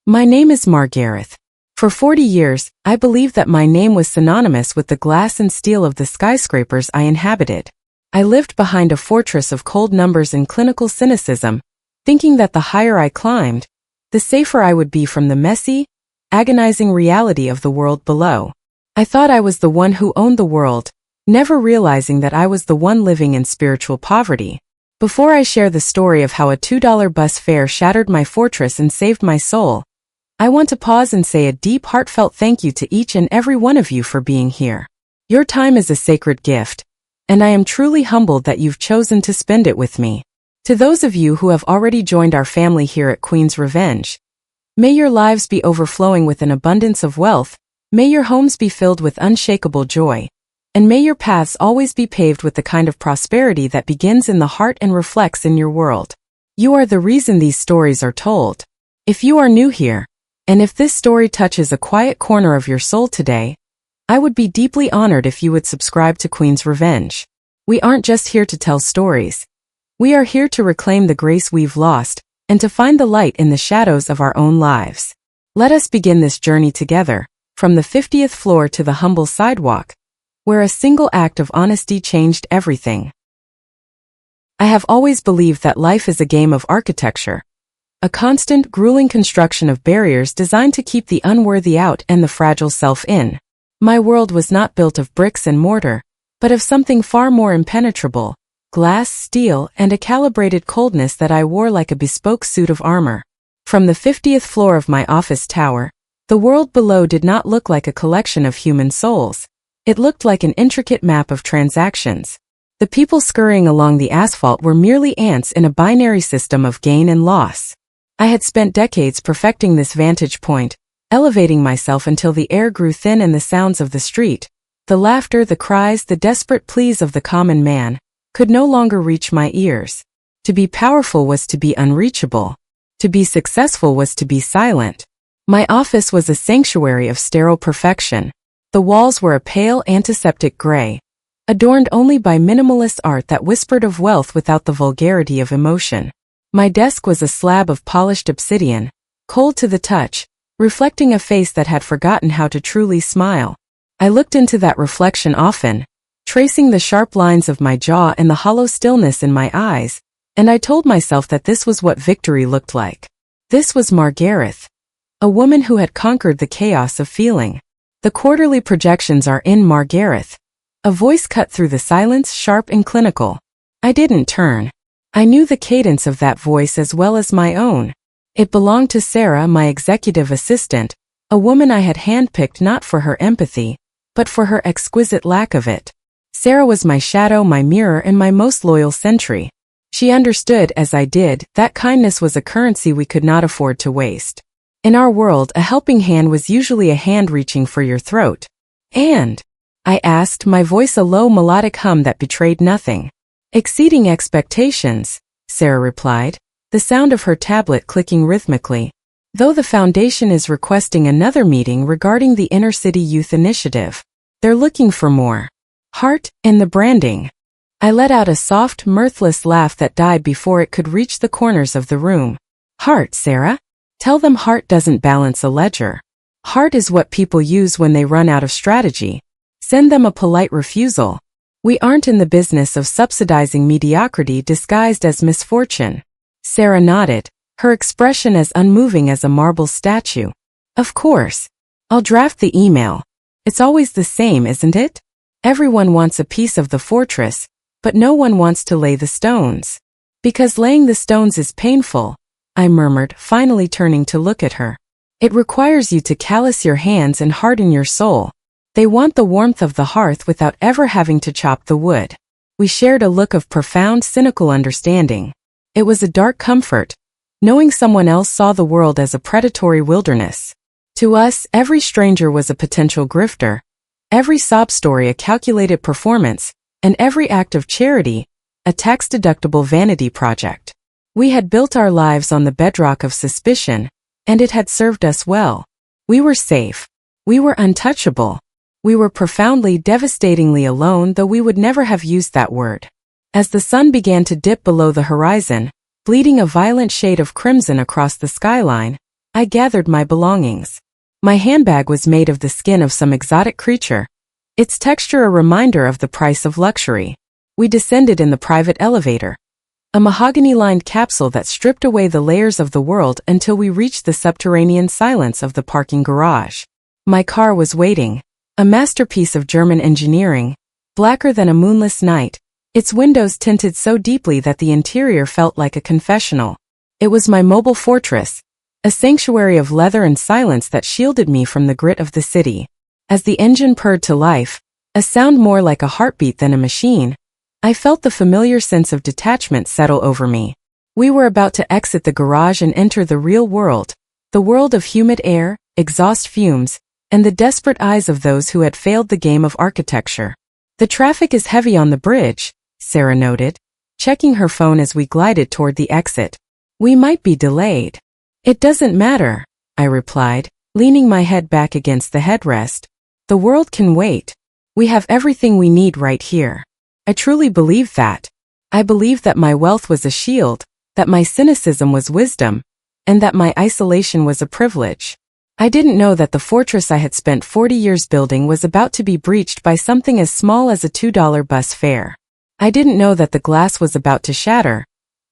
My name is Margareth. For 40 years, I believed that my name was synonymous with the glass and steel of the skyscrapers I inhabited. I lived behind a fortress of cold numbers and clinical cynicism, thinking that the higher I climbed, the safer I would be from the messy, agonizing reality of the world below. I thought I was the one who owned the world, never realizing that I was the one living in spiritual poverty. Before I share the story of how a $2 bus fare shattered my fortress and saved my soul, I want to pause and say a deep, heartfelt thank you to each and every one of you for being here. Your time is a sacred gift, and I am truly humbled that you've chosen to spend it with me. To those of you who have already joined our family here at Queen's Revenge, may your lives be overflowing with an abundance of wealth, may your homes be filled with unshakable joy, and may your paths always be paved with the kind of prosperity that begins in the heart and reflects in your world. You are the reason these stories are told. If you are new here, and if this story touches a quiet corner of your soul today, I would be deeply honored if you would subscribe to Queen's Revenge. We aren't just here to tell stories. We are here to reclaim the grace we've lost, and to find the light in the shadows of our own lives. Let us begin this journey together, from the 50th floor to the humble sidewalk, where a single act of honesty changed everything. I have always believed that life is a game of architecture, a constant, grueling construction of barriers designed to keep the unworthy out and the fragile self in. My world was not built of bricks and mortar, but of something far more impenetrable, glass, steel, and a calibrated coldness that I wore like a bespoke suit of armor. From the 50th floor of my office tower, the world below did not look like a collection of human souls. It looked like an intricate map of transactions. The people scurrying along the asphalt were merely ants in a binary system of gain and loss. I had spent decades perfecting this vantage point, elevating myself until the air grew thin and the sounds of the street, the laughter, the cries, the desperate pleas of the common man, could no longer reach my ears. To be powerful was to be unreachable. To be successful was to be silent. My office was a sanctuary of sterile perfection. The walls were a pale antiseptic gray, adorned only by minimalist art that whispered of wealth without the vulgarity of emotion. My desk was a slab of polished obsidian, cold to the touch, reflecting a face that had forgotten how to truly smile. I looked into that reflection often, tracing the sharp lines of my jaw and the hollow stillness in my eyes, and I told myself that this was what victory looked like. This was Margareth, a woman who had conquered the chaos of feeling. The quarterly projections are in Margareth. A voice cut through the silence, sharp and clinical. I didn't turn. I knew the cadence of that voice as well as my own. It belonged to Sarah, my executive assistant, a woman I had handpicked not for her empathy, but for her exquisite lack of it. Sarah was my shadow, my mirror, and my most loyal sentry. She understood, as I did, that kindness was a currency we could not afford to waste. In our world, a helping hand was usually a hand reaching for your throat. And? I asked, my voice a low melodic hum that betrayed nothing. Exceeding expectations, Sarah replied, the sound of her tablet clicking rhythmically. Though the foundation is requesting another meeting regarding the Inner City Youth Initiative. They're looking for more heart in the branding. I let out a soft, mirthless laugh that died before it could reach the corners of the room. Heart, Sarah? Tell them heart doesn't balance a ledger. Heart is what people use when they run out of strategy. Send them a polite refusal. We aren't in the business of subsidizing mediocrity disguised as misfortune. Sarah nodded, her expression as unmoving as a marble statue. Of course. I'll draft the email. It's always the same, isn't it? Everyone wants a piece of the fortress, but no one wants to lay the stones. Because laying the stones is painful, I murmured, finally turning to look at her. It requires you to callous your hands and harden your soul. They want the warmth of the hearth without ever having to chop the wood. We shared a look of profound, cynical understanding. It was a dark comfort, knowing someone else saw the world as a predatory wilderness. To us, every stranger was a potential grifter, every sob story a calculated performance, and every act of charity, a tax-deductible vanity project. We had built our lives on the bedrock of suspicion, and it had served us well. We were safe. We were untouchable. We were profoundly, devastatingly alone, though we would never have used that word. As the sun began to dip below the horizon, bleeding a violent shade of crimson across the skyline, I gathered my belongings. My handbag was made of the skin of some exotic creature, its texture a reminder of the price of luxury. We descended in the private elevator, a mahogany-lined capsule that stripped away the layers of the world until we reached the subterranean silence of the parking garage. My car was waiting, a masterpiece of German engineering, blacker than a moonless night, its windows tinted so deeply that the interior felt like a confessional. It was my mobile fortress, a sanctuary of leather and silence that shielded me from the grit of the city. As the engine purred to life, a sound more like a heartbeat than a machine, I felt the familiar sense of detachment settle over me. We were about to exit the garage and enter the real world, the world of humid air, exhaust fumes, and the desperate eyes of those who had failed the game of architecture. The traffic is heavy on the bridge, Sarah noted, checking her phone as we glided toward the exit. We might be delayed. It doesn't matter, I replied, leaning my head back against the headrest. The world can wait. We have everything we need right here. I truly believed that. I believed that my wealth was a shield, that my cynicism was wisdom, and that my isolation was a privilege. I didn't know that the fortress I had spent 40 years building was about to be breached by something as small as a $2 bus fare. I didn't know that the glass was about to shatter,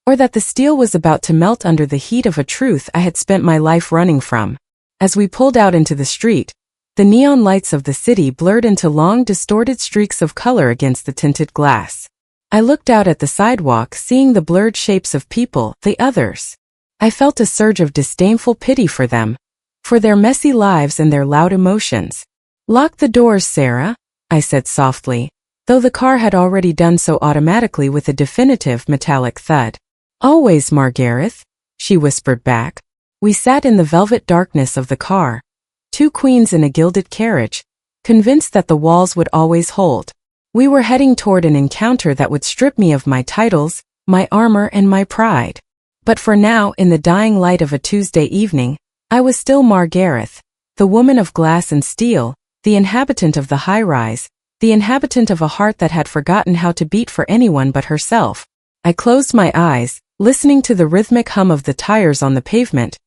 or that the steel was about to melt under the heat of a truth I had spent my life running from. As we pulled out into the street, the neon lights of the city blurred into long, distorted streaks of color against the tinted glass. I looked out at the sidewalk, seeing the blurred shapes of people, the others. I felt a surge of disdainful pity for them, for their messy lives and their loud emotions. "Lock the doors, Sarah," I said softly, though the car had already done so automatically with a definitive metallic thud. "Always, Margareth," she whispered back. We sat in the velvet darkness of the car, two queens in a gilded carriage, convinced that the walls would always hold. We were heading toward an encounter that would strip me of my titles, my armor, and my pride. But for now, in the dying light of a Tuesday evening, I was still Margareth, the woman of glass and steel, the inhabitant of the high-rise, the inhabitant of a heart that had forgotten how to beat for anyone but herself. I closed my eyes, listening to the rhythmic hum of the tires on the pavement,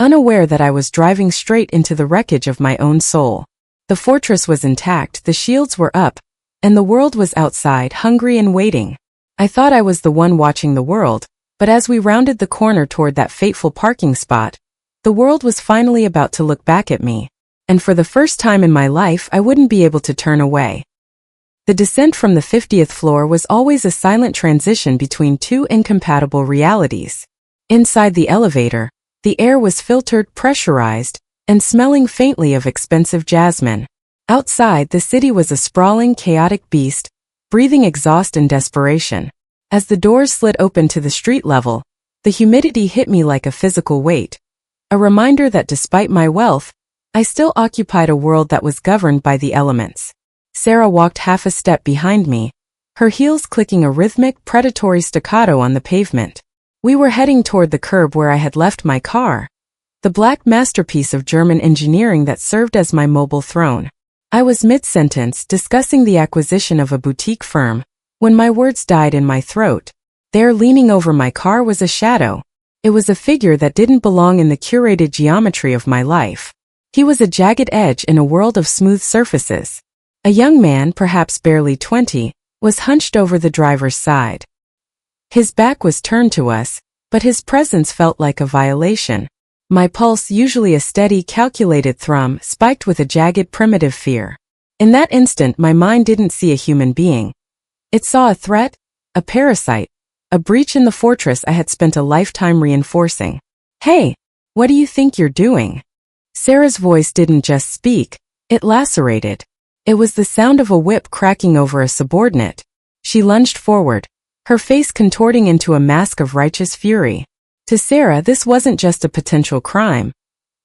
unaware that I was driving straight into the wreckage of my own soul. The fortress was intact, the shields were up, and the world was outside, hungry and waiting. I thought I was the one watching the world, but as we rounded the corner toward that fateful parking spot, the world was finally about to look back at me, and for the first time in my life I wouldn't be able to turn away. The descent from the 50th floor was always a silent transition between two incompatible realities. Inside the elevator, the air was filtered, pressurized, and smelling faintly of expensive jasmine. Outside, the city was a sprawling, chaotic beast, breathing exhaust and desperation. As the doors slid open to the street level, the humidity hit me like a physical weight, a reminder that despite my wealth, I still occupied a world that was governed by the elements. Sarah walked half a step behind me, her heels clicking a rhythmic, predatory staccato on the pavement. We were heading toward the curb where I had left my car, the black masterpiece of German engineering that served as my mobile throne. I was mid-sentence, discussing the acquisition of a boutique firm, when my words died in my throat. There, leaning over my car, was a shadow. It was a figure that didn't belong in the curated geometry of my life. He was a jagged edge in a world of smooth surfaces. A young man, perhaps barely 20, was hunched over the driver's side. His back was turned to us, but his presence felt like a violation. My pulse, usually a steady, calculated thrum, spiked with a jagged, primitive fear. In that instant, my mind didn't see a human being. It saw a threat, a parasite, a breach in the fortress I had spent a lifetime reinforcing. "Hey, what do you think you're doing?" Sarah's voice didn't just speak, it lacerated. It was the sound of a whip cracking over a subordinate. She lunged forward, her face contorting into a mask of righteous fury. To Sarah, this wasn't just a potential crime.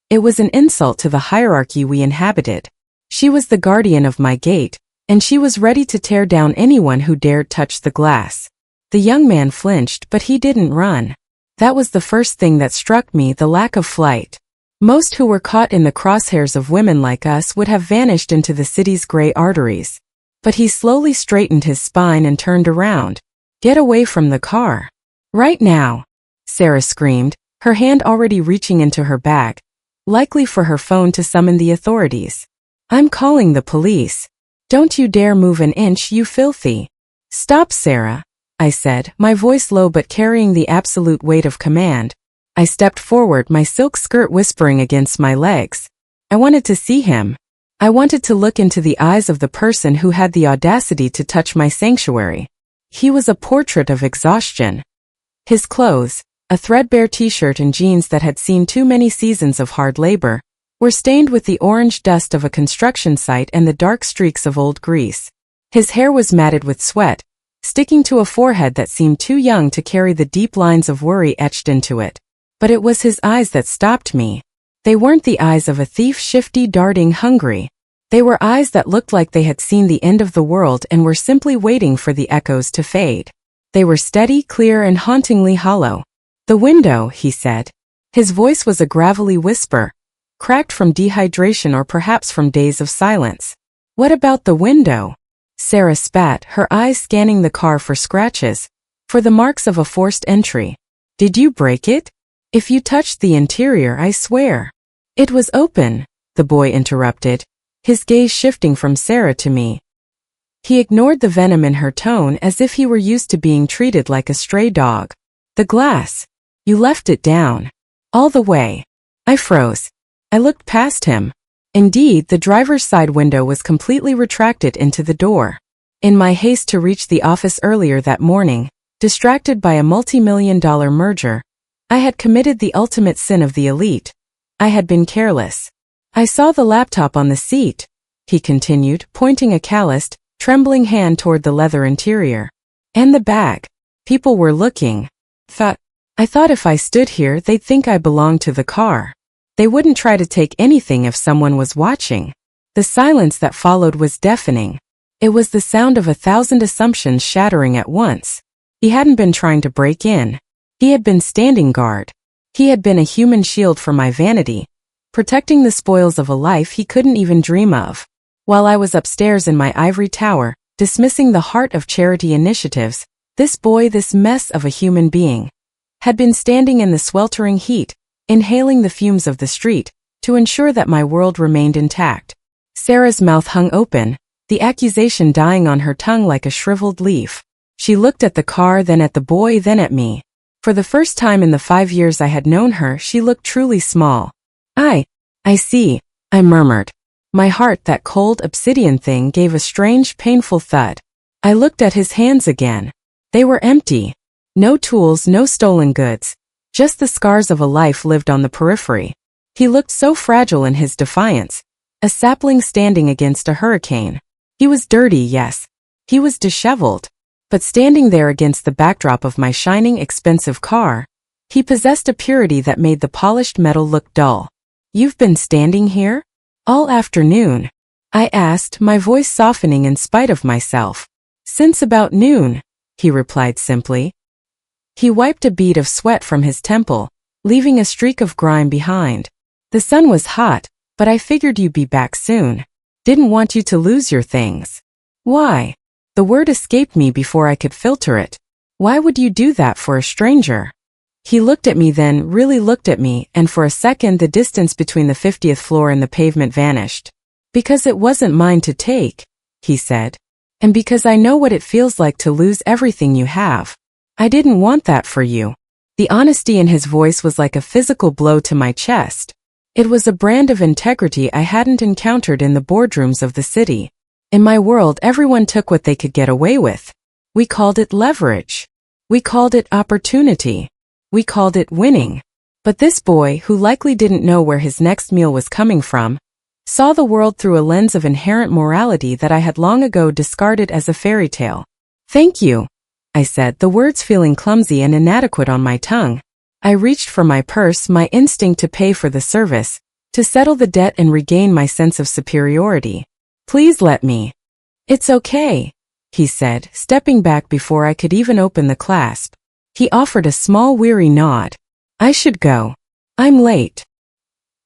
It was an insult to the hierarchy we inhabited. She was the guardian of my gate, and she was ready to tear down anyone who dared touch the glass. The young man flinched, but he didn't run. That was the first thing that struck me, the lack of flight. Most who were caught in the crosshairs of women like us would have vanished into the city's gray arteries. But he slowly straightened his spine and turned around. "Get away from the car. Right now," Sarah screamed, her hand already reaching into her bag, likely for her phone to summon the authorities. "I'm calling the police. Don't you dare move an inch, you filthy." "Stop, Sarah," I said, my voice low but carrying the absolute weight of command. I stepped forward, my silk skirt whispering against my legs. I wanted to see him. I wanted to look into the eyes of the person who had the audacity to touch my sanctuary. He was a portrait of exhaustion. His clothes, a threadbare t-shirt and jeans that had seen too many seasons of hard labor, were stained with the orange dust of a construction site and the dark streaks of old grease. His hair was matted with sweat, sticking to a forehead that seemed too young to carry the deep lines of worry etched into it. But it was his eyes that stopped me. They weren't the eyes of a thief, shifty, darting, hungry. They were eyes that looked like they had seen the end of the world and were simply waiting for the echoes to fade. They were steady, clear, and hauntingly hollow. "The window," he said. His voice was a gravelly whisper, cracked from dehydration or perhaps from days of silence. "What about the window?" Sarah spat, her eyes scanning the car for scratches, for the marks of a forced entry. "Did you break it? If you touched the interior, I swear." "It was open," the boy interrupted, his gaze shifting from Sarah to me. He ignored the venom in her tone as if he were used to being treated like a stray dog. "The glass. You left it down. All the way." I froze. I looked past him. Indeed, the driver's side window was completely retracted into the door. In my haste to reach the office earlier that morning, distracted by a multi-million-dollar merger, I had committed the ultimate sin of the elite. I had been careless. "I saw the laptop on the seat," he continued, pointing a calloused, trembling hand toward the leather interior. "And the bag. People were looking. I thought if I stood here, they'd think I belonged to the car. They wouldn't try to take anything if someone was watching." The silence that followed was deafening. It was the sound of 1,000 assumptions shattering at once. He hadn't been trying to break in. He had been standing guard. He had been a human shield for my vanity, protecting the spoils of a life he couldn't even dream of. While I was upstairs in my ivory tower, dismissing the heart of charity initiatives, this boy, this mess of a human being, had been standing in the sweltering heat, inhaling the fumes of the street, to ensure that my world remained intact. Sarah's mouth hung open, the accusation dying on her tongue like a shriveled leaf. She looked at the car, then at the boy, then at me. For the first time in the 5 years I had known her, she looked truly small. I see," I murmured. My heart, that cold obsidian thing, gave a strange, painful thud. I looked at his hands again. They were empty. No tools, no stolen goods. Just the scars of a life lived on the periphery. He looked so fragile in his defiance, a sapling standing against a hurricane. He was dirty, yes. He was disheveled. But standing there against the backdrop of my shining, expensive car, he possessed a purity that made the polished metal look dull. "You've been standing here? All afternoon?" I asked, my voice softening in spite of myself. "Since about noon," he replied simply. He wiped a bead of sweat from his temple, leaving a streak of grime behind. "The sun was hot, but I figured you'd be back soon. Didn't want you to lose your things." "Why?" The word escaped me before I could filter it. "Why would you do that for a stranger?" He looked at me, then really looked at me, and for a second the distance between the 50th floor and the pavement vanished. "Because it wasn't mine to take," he said. "And because I know what it feels like to lose everything you have. I didn't want that for you." The honesty in his voice was like a physical blow to my chest. It was a brand of integrity I hadn't encountered in the boardrooms of the city. In my world, everyone took what they could get away with. We called it leverage. We called it opportunity. We called it winning. But this boy, who likely didn't know where his next meal was coming from, saw the world through a lens of inherent morality that I had long ago discarded as a fairy tale. "Thank you," I said, the words feeling clumsy and inadequate on my tongue. I reached for my purse, my instinct to pay for the service, to settle the debt and regain my sense of superiority. "Please let me." "It's okay," he said, stepping back before I could even open the clasp. He offered a small, weary nod. "I should go. I'm late."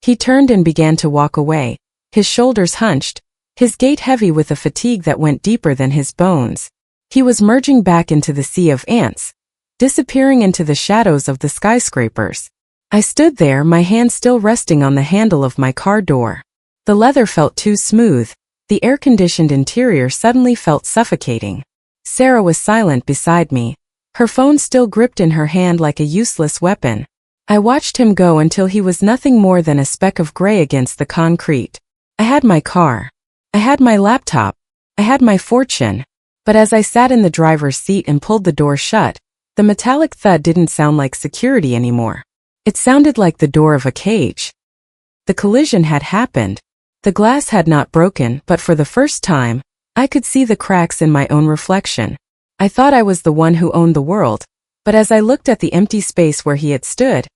He turned and began to walk away, his shoulders hunched, his gait heavy with a fatigue that went deeper than his bones. He was merging back into the sea of ants, disappearing into the shadows of the skyscrapers. I stood there, my hand still resting on the handle of my car door. The leather felt too smooth. The air-conditioned interior suddenly felt suffocating. Sarah was silent beside me, her phone still gripped in her hand like a useless weapon. I watched him go until he was nothing more than a speck of gray against the concrete. I had my car. I had my laptop. I had my fortune. But as I sat in the driver's seat and pulled the door shut, the metallic thud didn't sound like security anymore. It sounded like the door of a cage. The collision had happened. The glass had not broken, but for the first time, I could see the cracks in my own reflection. I thought I was the one who owned the world, but as I looked at the empty space where he had stood,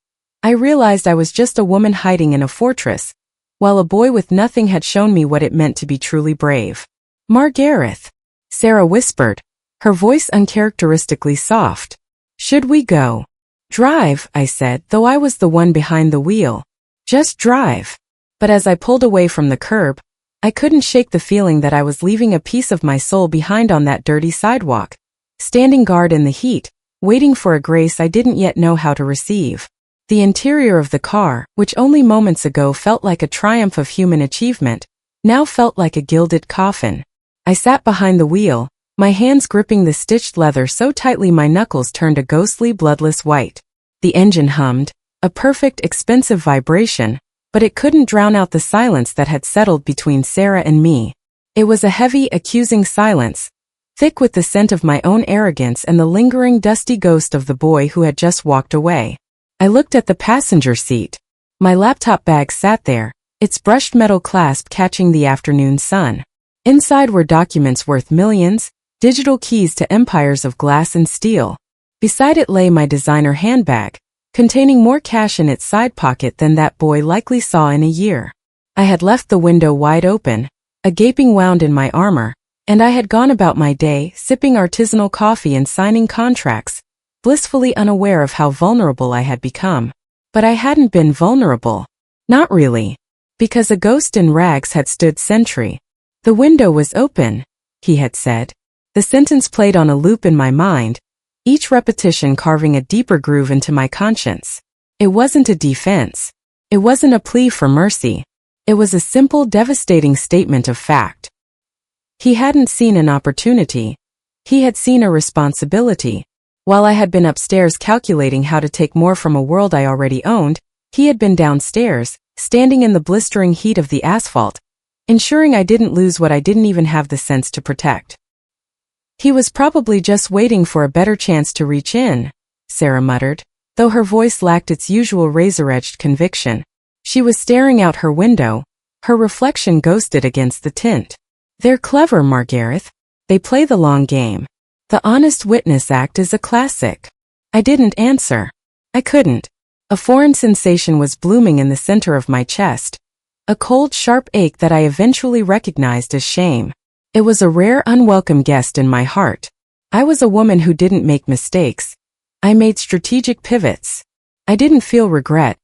I realized I was just a woman hiding in a fortress, while a boy with nothing had shown me what it meant to be truly brave. "Margareth," Sarah whispered, her voice uncharacteristically soft. "Should we go?" "Drive," I said, though I was the one behind the wheel. "Just drive." But as I pulled away from the curb, I couldn't shake the feeling that I was leaving a piece of my soul behind on that dirty sidewalk, standing guard in the heat, waiting for a grace I didn't yet know how to receive. The interior of the car, which only moments ago felt like a triumph of human achievement, now felt like a gilded coffin. I sat behind the wheel, my hands gripping the stitched leather so tightly my knuckles turned a ghostly bloodless white. The engine hummed, a perfect, expensive vibration, but it couldn't drown out the silence that had settled between Sarah and me. It was a heavy, accusing silence, thick with the scent of my own arrogance and the lingering dusty ghost of the boy who had just walked away. I looked at the passenger seat. My laptop bag sat there, its brushed metal clasp catching the afternoon sun. Inside were documents worth millions, digital keys to empires of glass and steel. Beside it lay my designer handbag, containing more cash in its side pocket than that boy likely saw in a year. I had left the window wide open, a gaping wound in my armor, and I had gone about my day, sipping artisanal coffee and signing contracts, blissfully unaware of how vulnerable I had become. But I hadn't been vulnerable. Not really. Because a ghost in rags had stood sentry. "The window was open," he had said. The sentence played on a loop in my mind, each repetition carving a deeper groove into my conscience. It wasn't a defense. It wasn't a plea for mercy. It was a simple, devastating statement of fact. He hadn't seen an opportunity. He had seen a responsibility. While I had been upstairs calculating how to take more from a world I already owned, he had been downstairs, standing in the blistering heat of the asphalt, ensuring I didn't lose what I didn't even have the sense to protect. "He was probably just waiting for a better chance to reach in," Sarah muttered, though her voice lacked its usual razor-edged conviction. She was staring out her window, her reflection ghosted against the tint. "They're clever, Margareth. They play the long game. The Honest Witness Act is a classic." I didn't answer. I couldn't. A foreign sensation was blooming in the center of my chest, a cold, sharp ache that I eventually recognized as shame. It was a rare, unwelcome guest in my heart. I was a woman who didn't make mistakes. I made strategic pivots. I didn't feel regret.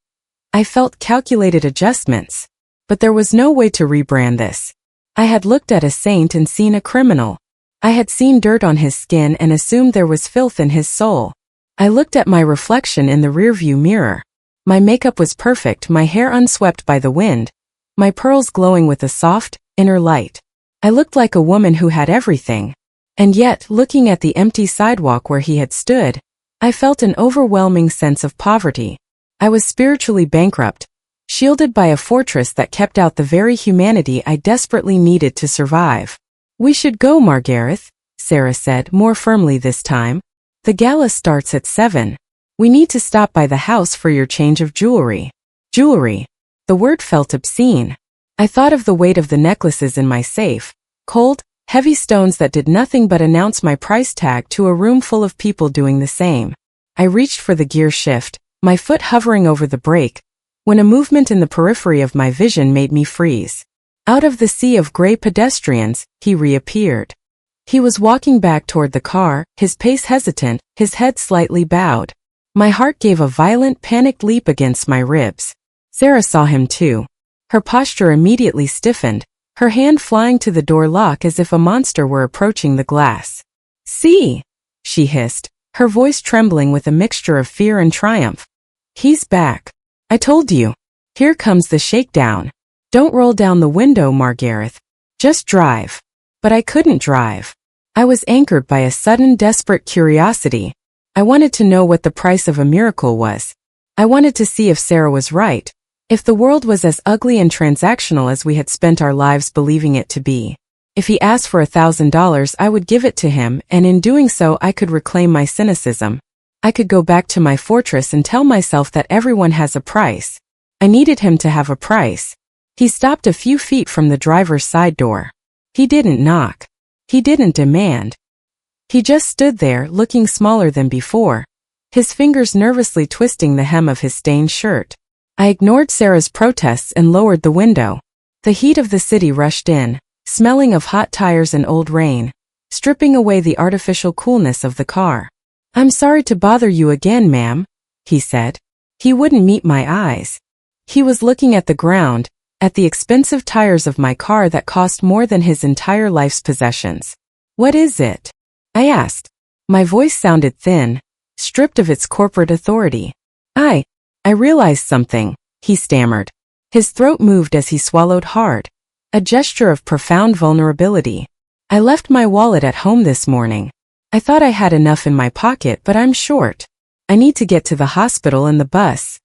I felt calculated adjustments. But there was no way to rebrand this. I had looked at a saint and seen a criminal. I had seen dirt on his skin and assumed there was filth in his soul. I looked at my reflection in the rearview mirror. My makeup was perfect, my hair unswept by the wind, my pearls glowing with a soft, inner light. I looked like a woman who had everything. And yet, looking at the empty sidewalk where he had stood, I felt an overwhelming sense of poverty. I was spiritually bankrupt, shielded by a fortress that kept out the very humanity I desperately needed to survive. "We should go, Margareth," Sarah said, more firmly this time. "The gala starts at 7. We need to stop by the house for your change of jewelry." Jewelry. The word felt obscene. I thought of the weight of the necklaces in my safe, cold, heavy stones that did nothing but announce my price tag to a room full of people doing the same. I reached for the gear shift, my foot hovering over the brake, when a movement in the periphery of my vision made me freeze. Out of the sea of gray pedestrians, he reappeared. He was walking back toward the car, his pace hesitant, his head slightly bowed. My heart gave a violent, panicked leap against my ribs. Sarah saw him too. Her posture immediately stiffened, her hand flying to the door lock as if a monster were approaching the glass. "See," she hissed, her voice trembling with a mixture of fear and triumph. "He's back." I told you. Here comes the shakedown. Don't roll down the window, Margareth. Just drive. But I couldn't drive. I was anchored by a sudden desperate curiosity. I wanted to know what the price of a miracle was. I wanted to see if Sarah was right, if the world was as ugly and transactional as we had spent our lives believing it to be. If he asked for $1,000, I would give it to him, and in doing so I could reclaim my cynicism. I could go back to my fortress and tell myself that everyone has a price. I needed him to have a price. He stopped a few feet from the driver's side door. He didn't knock. He didn't demand. He just stood there, looking smaller than before, his fingers nervously twisting the hem of his stained shirt. I ignored Sarah's protests and lowered the window. The heat of the city rushed in, smelling of hot tires and old rain, stripping away the artificial coolness of the car. "I'm sorry to bother you again, ma'am," he said. He wouldn't meet my eyes. He was looking at the ground, at the expensive tires of my car that cost more than his entire life's possessions. "What is it?" I asked. My voice sounded thin, stripped of its corporate authority. I realized something," he stammered. His throat moved as he swallowed hard, a gesture of profound vulnerability. "I left my wallet at home this morning. I thought I had enough in my pocket, but I'm short. I need to get to the hospital and the bus.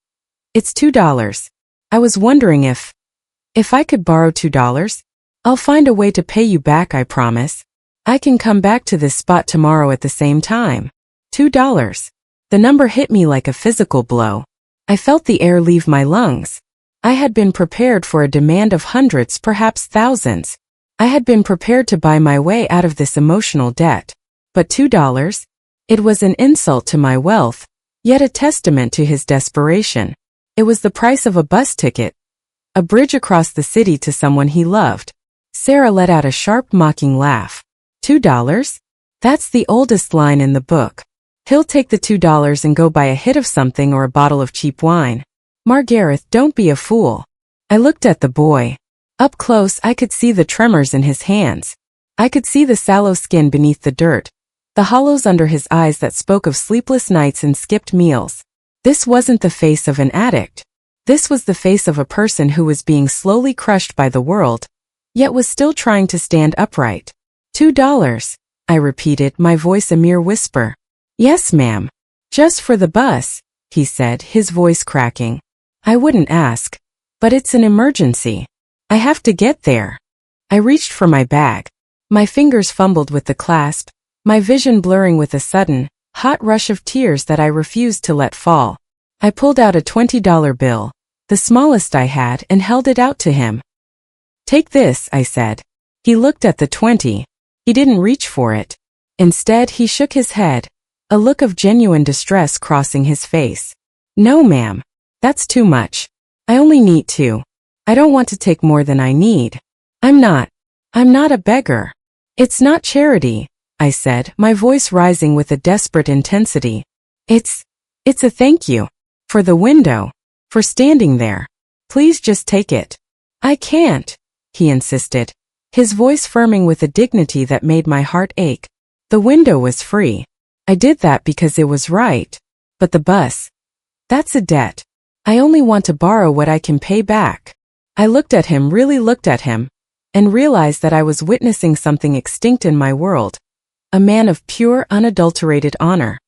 It's $2. I was wondering if I could borrow $2? I'll find a way to pay you back, I promise. I can come back to this spot tomorrow at the same time." $2. The number hit me like a physical blow. I felt the air leave my lungs. I had been prepared for a demand of hundreds, perhaps thousands. I had been prepared to buy my way out of this emotional debt. But $2? It was an insult to my wealth, yet a testament to his desperation. It was the price of a bus ticket, a bridge across the city to someone he loved. Sarah let out a sharp, mocking laugh. $2? That's the oldest line in the book. He'll take the $2 and go buy a hit of something or a bottle of cheap wine. Margareth, don't be a fool. I looked at the boy. Up close, I could see the tremors in his hands. I could see the sallow skin beneath the dirt, the hollows under his eyes that spoke of sleepless nights and skipped meals. This wasn't the face of an addict. This was the face of a person who was being slowly crushed by the world, yet was still trying to stand upright. $2, I repeated, my voice a mere whisper. "Yes, ma'am. Just for the bus," he said, his voice cracking. "I wouldn't ask. But it's an emergency. I have to get there." I reached for my bag. My fingers fumbled with the clasp, my vision blurring with a sudden, hot rush of tears that I refused to let fall. I pulled out a $20 bill, the smallest I had, and held it out to him. "Take this," I said. He looked at the 20. He didn't reach for it. Instead, he shook his head, a look of genuine distress crossing his face. "No, ma'am. That's too much. I only need 2. I don't want to take more than I need. I'm not a beggar." "It's not charity," I said, my voice rising with a desperate intensity. It's a thank you. For the window. For standing there. Please just take it." "I can't," he insisted, his voice firming with a dignity that made my heart ache. The window was free. I did that because it was right. But the bus, that's a debt. I only want to borrow what I can pay back. I looked at him, really looked at him, and realized that I was witnessing something extinct in my world. A man of pure, unadulterated honor.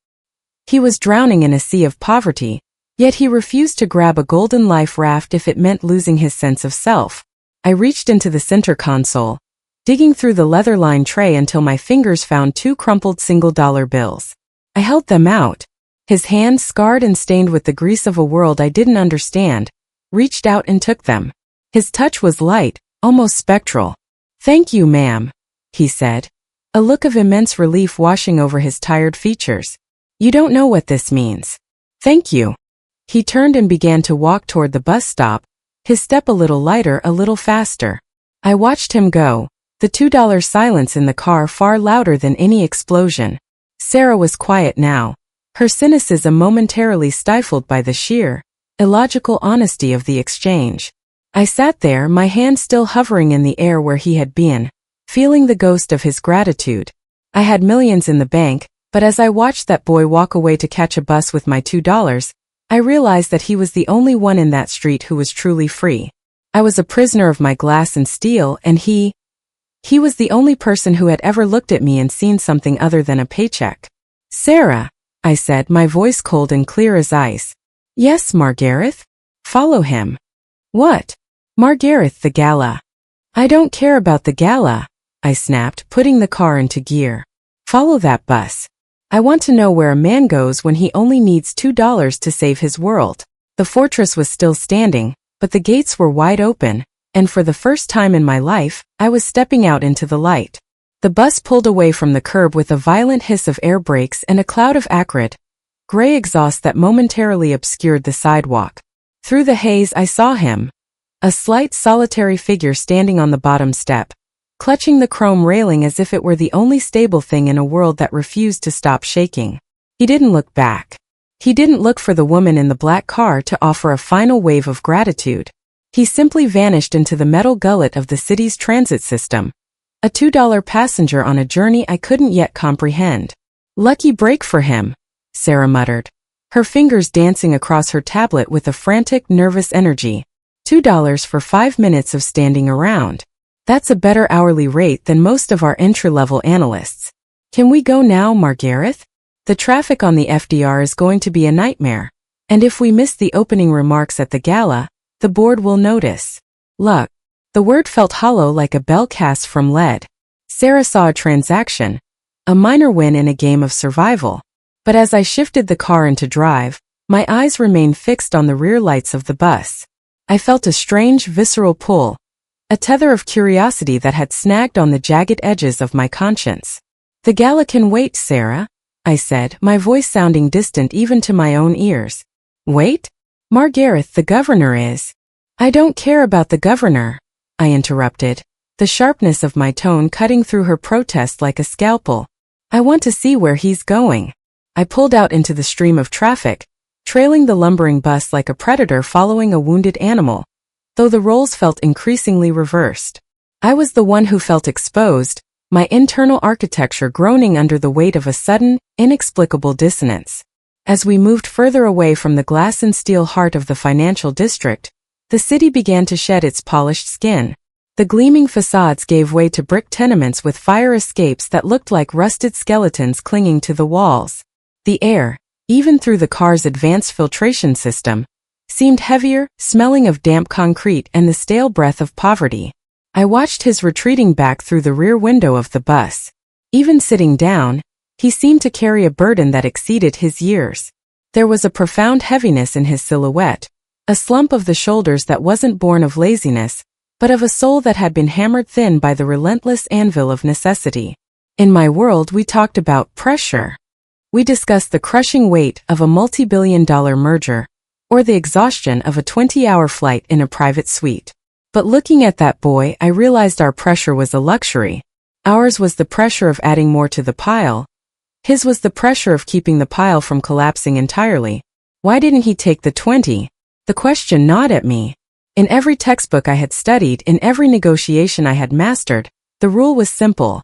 He was drowning in a sea of poverty, yet he refused to grab a golden life raft if it meant losing his sense of self. I reached into the center console, digging through the leather-lined tray until my fingers found 2 crumpled single-dollar bills. I held them out. His hand, scarred and stained with the grease of a world I didn't understand, reached out and took them. His touch was light, almost spectral. "Thank you, ma'am," he said, a look of immense relief washing over his tired features. "You don't know what this means. Thank you." He turned and began to walk toward the bus stop, his step a little lighter, a little faster. I watched him go, the $2 silence in the car far louder than any explosion. Sarah was quiet now, her cynicism momentarily stifled by the sheer, illogical honesty of the exchange. I sat there, my hand still hovering in the air where he had been, feeling the ghost of his gratitude. I had millions in the bank, but as I watched that boy walk away to catch a bus with my $2, I realized that he was the only one in that street who was truly free. I was a prisoner of my glass and steel, and he was the only person who had ever looked at me and seen something other than a paycheck. Sarah, I said, my voice cold and clear as ice. Yes, Margareth? Follow him. What? Margareth, the gala. I don't care about the gala, I snapped, putting the car into gear. Follow that bus. I want to know where a man goes when he only needs $2 to save his world. The fortress was still standing, but the gates were wide open, and for the first time in my life, I was stepping out into the light. The bus pulled away from the curb with a violent hiss of air brakes and a cloud of acrid, gray exhaust that momentarily obscured the sidewalk. Through the haze I saw him, a slight solitary figure standing on the bottom step, clutching the chrome railing as if it were the only stable thing in a world that refused to stop shaking. He didn't look back. He didn't look for the woman in the black car to offer a final wave of gratitude. He simply vanished into the metal gullet of the city's transit system, a $2 passenger on a journey I couldn't yet comprehend. Lucky break for him, Sarah muttered, her fingers dancing across her tablet with a frantic, nervous energy. $2 for 5 minutes of standing around. That's a better hourly rate than most of our entry-level analysts. Can we go now, Margareth? The traffic on the FDR is going to be a nightmare, and if we miss the opening remarks at the gala, the board will notice. Luck. The word felt hollow like a bell cast from lead. Sarah saw a transaction, a minor win in a game of survival. But as I shifted the car into drive, my eyes remained fixed on the rear lights of the bus. I felt a strange, visceral pull, a tether of curiosity that had snagged on the jagged edges of my conscience. The gala can wait, Sarah, I said, my voice sounding distant even to my own ears. Wait? Margareth, the governor is. I don't care about the governor, I interrupted, the sharpness of my tone cutting through her protest like a scalpel. I want to see where he's going. I pulled out into the stream of traffic, trailing the lumbering bus like a predator following a wounded animal, though the roles felt increasingly reversed. I was the one who felt exposed, my internal architecture groaning under the weight of a sudden, inexplicable dissonance. As we moved further away from the glass and steel heart of the financial district, the city began to shed its polished skin. The gleaming facades gave way to brick tenements with fire escapes that looked like rusted skeletons clinging to the walls. The air, even through the car's advanced filtration system, seemed heavier, smelling of damp concrete and the stale breath of poverty. I watched his retreating back through the rear window of the bus. Even sitting down, he seemed to carry a burden that exceeded his years. There was a profound heaviness in his silhouette, a slump of the shoulders that wasn't born of laziness, but of a soul that had been hammered thin by the relentless anvil of necessity. In my world, we talked about pressure. We discussed the crushing weight of a multi-billion-dollar merger, or the exhaustion of a 20-hour flight in a private suite. But looking at that boy, I realized our pressure was a luxury. Ours was the pressure of adding more to the pile. His was the pressure of keeping the pile from collapsing entirely. Why didn't he take the 20? The question gnawed at me. In every textbook I had studied, in every negotiation I had mastered, the rule was simple.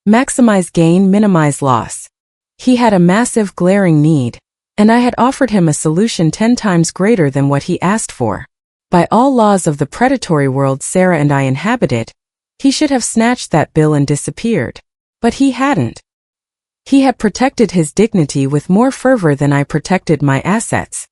Maximize gain, minimize loss. He had a massive, glaring need, and I had offered him a solution 10 times greater than what he asked for. By all laws of the predatory world Sarah and I inhabited, he should have snatched that bill and disappeared. But he hadn't. He had protected his dignity with more fervor than I protected my assets.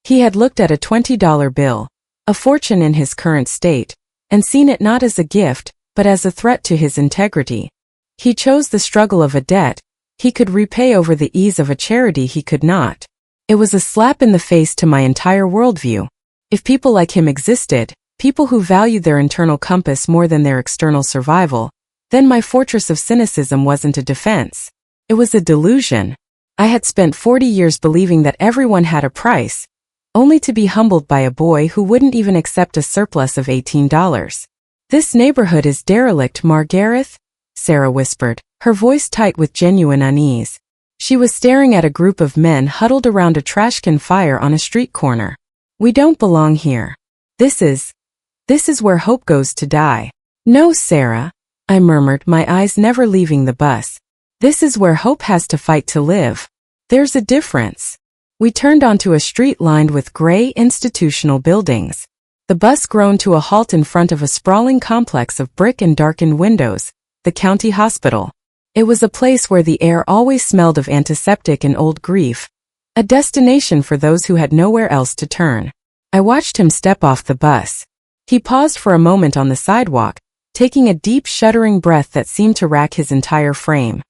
He had looked at a $20 bill, a fortune in his current state, and seen it not as a gift, but as a threat to his integrity. He chose the struggle of a debt he could repay over the ease of a charity he could not. It was a slap in the face to my entire worldview. If people like him existed, people who valued their internal compass more than their external survival, then my fortress of cynicism wasn't a defense. It was a delusion. I had spent 40 years believing that everyone had a price, only to be humbled by a boy who wouldn't even accept a surplus of $18. This neighborhood is derelict, Margareth, Sarah whispered, her voice tight with genuine unease. She was staring at a group of men huddled around a trashcan fire on a street corner. We don't belong here. This is where hope goes to die. No, Sarah, I murmured, my eyes never leaving the bus. This is where hope has to fight to live. There's a difference. We turned onto a street lined with gray institutional buildings. The bus groaned to a halt in front of a sprawling complex of brick and darkened windows, the county hospital. It was a place where the air always smelled of antiseptic and old grief, a destination for those who had nowhere else to turn. I watched him step off the bus. He paused for a moment on the sidewalk, taking a deep, shuddering breath that seemed to rack his entire frame.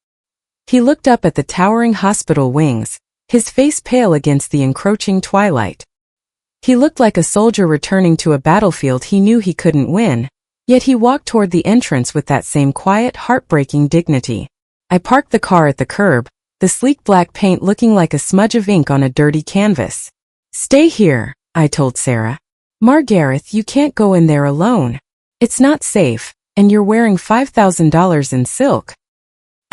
He looked up at the towering hospital wings, his face pale against the encroaching twilight. He looked like a soldier returning to a battlefield he knew he couldn't win, yet he walked toward the entrance with that same quiet, heartbreaking dignity. I parked the car at the curb, the sleek black paint looking like a smudge of ink on a dirty canvas. "Stay here," I told Sarah. "Margareth, you can't go in there alone. It's not safe, and you're wearing $5,000 in silk."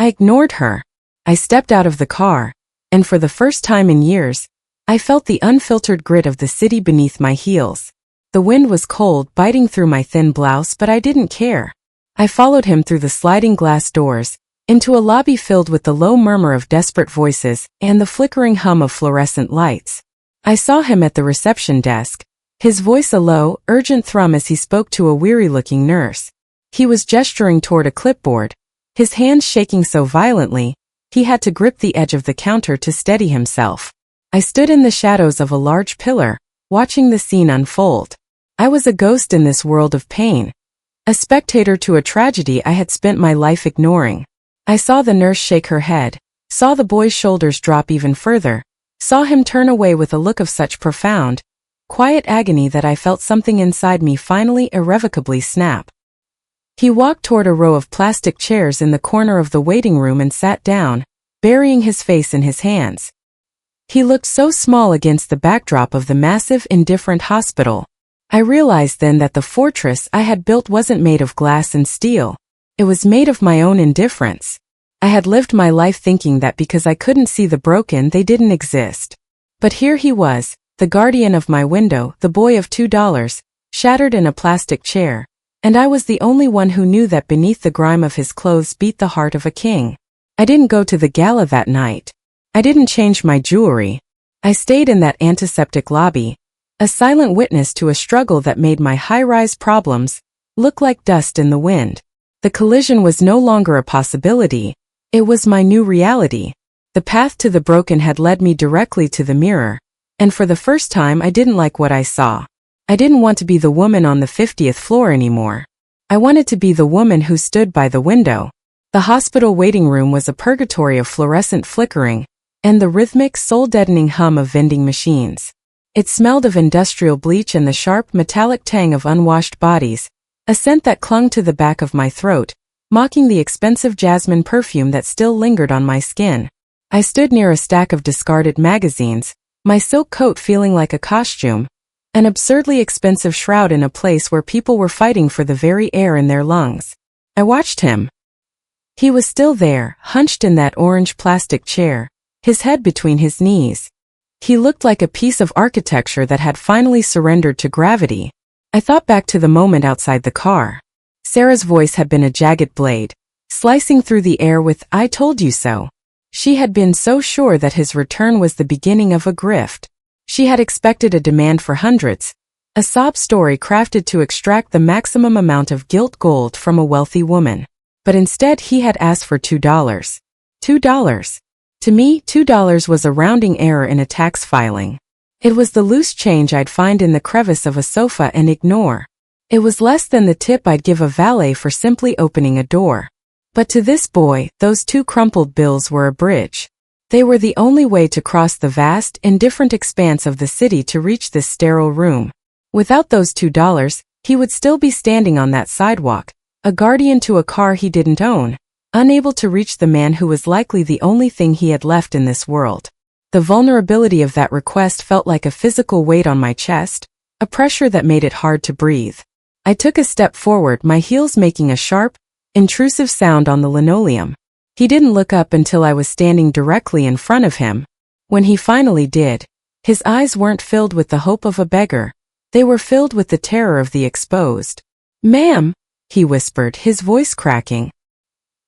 I ignored her. I stepped out of the car, and for the first time in years, I felt the unfiltered grit of the city beneath my heels. The wind was cold, biting through my thin blouse, but I didn't care. I followed him through the sliding glass doors, into a lobby filled with the low murmur of desperate voices and the flickering hum of fluorescent lights. I saw him at the reception desk, his voice a low, urgent thrum as he spoke to a weary-looking nurse. He was gesturing toward a clipboard, his hands shaking so violently, he had to grip the edge of the counter to steady himself. I stood in the shadows of a large pillar, watching the scene unfold. I was a ghost in this world of pain, a spectator to a tragedy I had spent my life ignoring. I saw the nurse shake her head, saw the boy's shoulders drop even further, saw him turn away with a look of such profound, quiet agony that I felt something inside me finally irrevocably snap. He walked toward a row of plastic chairs in the corner of the waiting room and sat down, burying his face in his hands. He looked so small against the backdrop of the massive, indifferent hospital. I realized then that the fortress I had built wasn't made of glass and steel. It was made of my own indifference. I had lived my life thinking that because I couldn't see the broken, they didn't exist. But here he was, the guardian of my window, the boy of $2, shattered in a plastic chair, and I was the only one who knew that beneath the grime of his clothes beat the heart of a king. I didn't go to the gala that night. I didn't change my jewelry. I stayed in that antiseptic lobby, a silent witness to a struggle that made my high-rise problems look like dust in the wind. The collision was no longer a possibility, it was my new reality. The path to the broken had led me directly to the mirror, and for the first time I didn't like what I saw. I didn't want to be the woman on the 50th floor anymore. I wanted to be the woman who stood by the window. The hospital waiting room was a purgatory of fluorescent flickering, and the rhythmic, soul-deadening hum of vending machines. It smelled of industrial bleach and the sharp, metallic tang of unwashed bodies, a scent that clung to the back of my throat, mocking the expensive jasmine perfume that still lingered on my skin. I stood near a stack of discarded magazines, my silk coat feeling like a costume, an absurdly expensive shroud in a place where people were fighting for the very air in their lungs. I watched him. He was still there, hunched in that orange plastic chair, his head between his knees. He looked like a piece of architecture that had finally surrendered to gravity. I thought back to the moment outside the car. Sarah's voice had been a jagged blade, slicing through the air with "I told you so." She had been so sure that his return was the beginning of a grift. She had expected a demand for hundreds, a sob story crafted to extract the maximum amount of gilt gold from a wealthy woman. But instead he had asked for $2. $2. To me, $2 was a rounding error in a tax filing. It was the loose change I'd find in the crevice of a sofa and ignore. It was less than the tip I'd give a valet for simply opening a door. But to this boy, those two crumpled bills were a bridge. They were the only way to cross the vast, indifferent expanse of the city to reach this sterile room. Without those $2, he would still be standing on that sidewalk, a guardian to a car he didn't own, unable to reach the man who was likely the only thing he had left in this world. The vulnerability of that request felt like a physical weight on my chest, a pressure that made it hard to breathe. I took a step forward, my heels making a sharp, intrusive sound on the linoleum. He didn't look up until I was standing directly in front of him. When he finally did, his eyes weren't filled with the hope of a beggar. They were filled with the terror of the exposed. "Ma'am," he whispered, his voice cracking.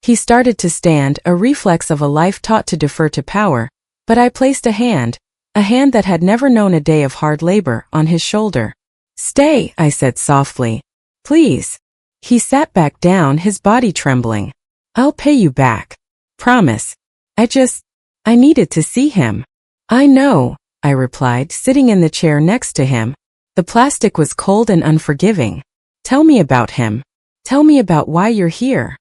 He started to stand, a reflex of a life taught to defer to power, but I placed a hand, a hand that had never known a day of hard labor, on his shoulder. "Stay," I said softly. "Please." He sat back down, his body trembling. "I'll pay you back. Promise. I needed to see him." "I know," I replied, sitting in the chair next to him. The plastic was cold and unforgiving. "Tell me about him. Tell me about why you're here."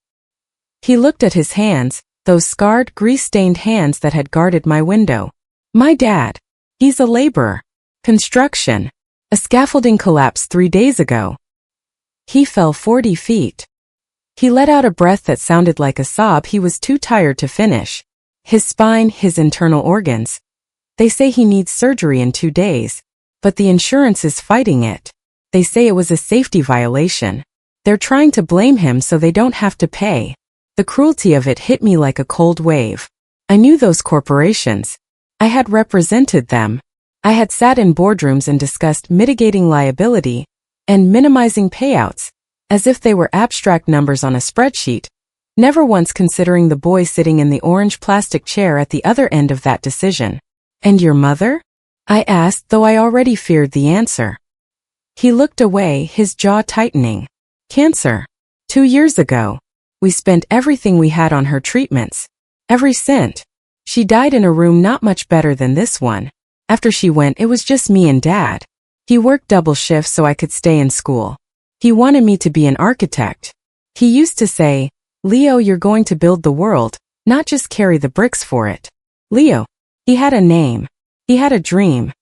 He looked at his hands, those scarred, grease-stained hands that had guarded my window. "My dad. He's a laborer. Construction. A scaffolding collapsed 3 days ago. He fell 40 feet. He let out a breath that sounded like a sob. He was too tired to finish. His spine, his internal organs. They say he needs surgery in 2 days, but the insurance is fighting it. They say it was a safety violation. They're trying to blame him so they don't have to pay." The cruelty of it hit me like a cold wave. I knew those corporations. I had represented them. I had sat in boardrooms and discussed mitigating liability and minimizing payouts, as if they were abstract numbers on a spreadsheet, never once considering the boy sitting in the orange plastic chair at the other end of that decision. "And your mother?" I asked, though I already feared the answer. He looked away, his jaw tightening. "Cancer. 2 years ago. We spent everything we had on her treatments. Every cent. She died in a room not much better than this one. After she went, it was just me and Dad. He worked double shifts so I could stay in school. He wanted me to be an architect. He used to say, 'Leo, you're going to build the world, not just carry the bricks for it.' Leo. He had a name. He had a dream.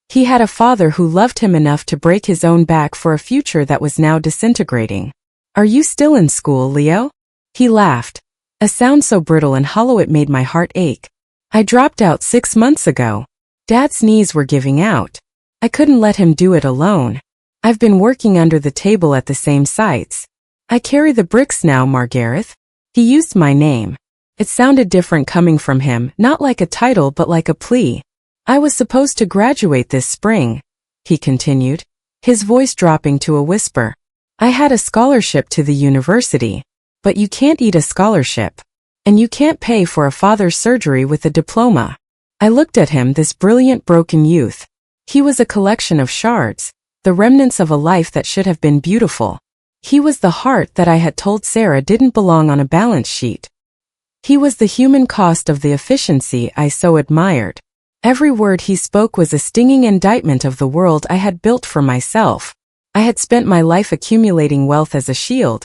He had a father who loved him enough to break his own back for a future that was now disintegrating. 'Are you still in school, Leo?' He laughed, a sound so brittle and hollow it made my heart ache. "I dropped out 6 months ago. Dad's knees were giving out. I couldn't let him do it alone. I've been working under the table at the same sites. I carry the bricks now, Margareth." He used my name. It sounded different coming from him, not like a title but like a plea. "I was supposed to graduate this spring," he continued, his voice dropping to a whisper. "I had a scholarship to the university. But you can't eat a scholarship. And you can't pay for a father's surgery with a diploma." I looked at him, this brilliant broken youth. He was a collection of shards, the remnants of a life that should have been beautiful. He was the heart that I had told Sarah didn't belong on a balance sheet. He was the human cost of the efficiency I so admired. Every word he spoke was a stinging indictment of the world I had built for myself. I had spent my life accumulating wealth as a shield,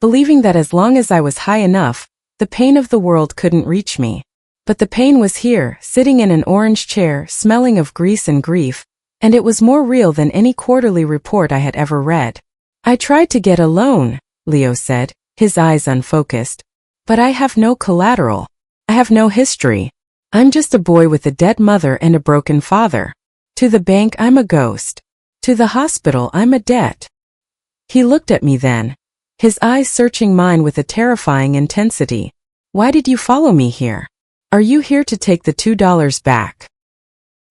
believing that as long as I was high enough, the pain of the world couldn't reach me. But the pain was here, sitting in an orange chair, smelling of grease and grief, and it was more real than any quarterly report I had ever read. "I tried to get a loan," Leo said, his eyes unfocused. "But I have no collateral. I have no history. I'm just a boy with a dead mother and a broken father. To the bank, I'm a ghost. To the hospital, I'm a debt." He looked at me then, his eyes searching mine with a terrifying intensity. "Why did you follow me here? Are you here to take the $2 back?"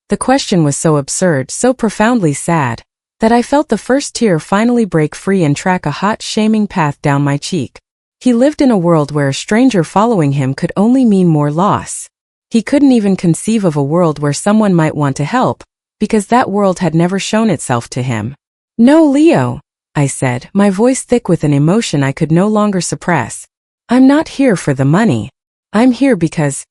The question was so absurd, so profoundly sad, that I felt the first tear finally break free and track a hot, shaming path down my cheek. He lived in a world where a stranger following him could only mean more loss. He couldn't even conceive of a world where someone might want to help, because that world had never shown itself to him. "No, Leo," I said, my voice thick with an emotion I could no longer suppress. "I'm not here for the money. I'm here because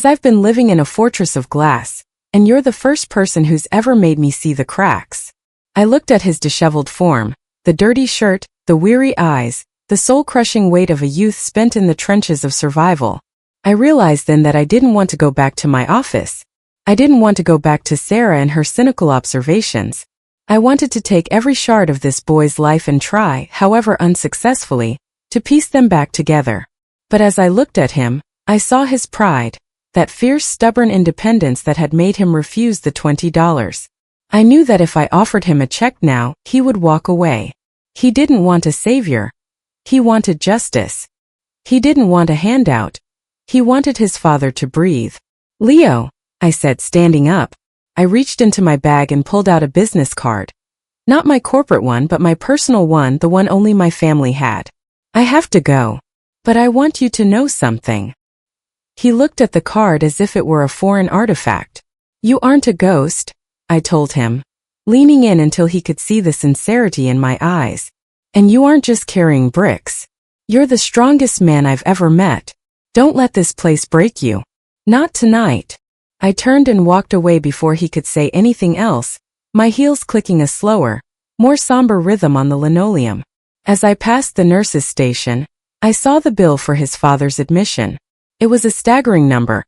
I've been living in a fortress of glass, and you're the first person who's ever made me see the cracks." I looked at his disheveled form, the dirty shirt, the weary eyes, the soul-crushing weight of a youth spent in the trenches of survival. I realized then that I didn't want to go back to my office. I didn't want to go back to Sarah and her cynical observations. I wanted to take every shard of this boy's life and try, however unsuccessfully, to piece them back together. But as I looked at him, I saw his pride, that fierce, stubborn independence that had made him refuse the $20. I knew that if I offered him a check now, he would walk away. He didn't want a savior. He wanted justice. He didn't want a handout. He wanted his father to breathe. "Leo," I said, standing up. I reached into my bag and pulled out a business card. Not my corporate one, but my personal one, the one only my family had. "I have to go. But I want you to know something." He looked at the card as if it were a foreign artifact. You aren't a ghost, I told him, leaning in until he could see the sincerity in my eyes. And you aren't just carrying bricks. You're the strongest man I've ever met. Don't let this place break you. Not tonight. I turned and walked away before he could say anything else, my heels clicking a slower, more somber rhythm on the linoleum. As I passed the nurse's station, I saw the bill for his father's admission. It was a staggering number,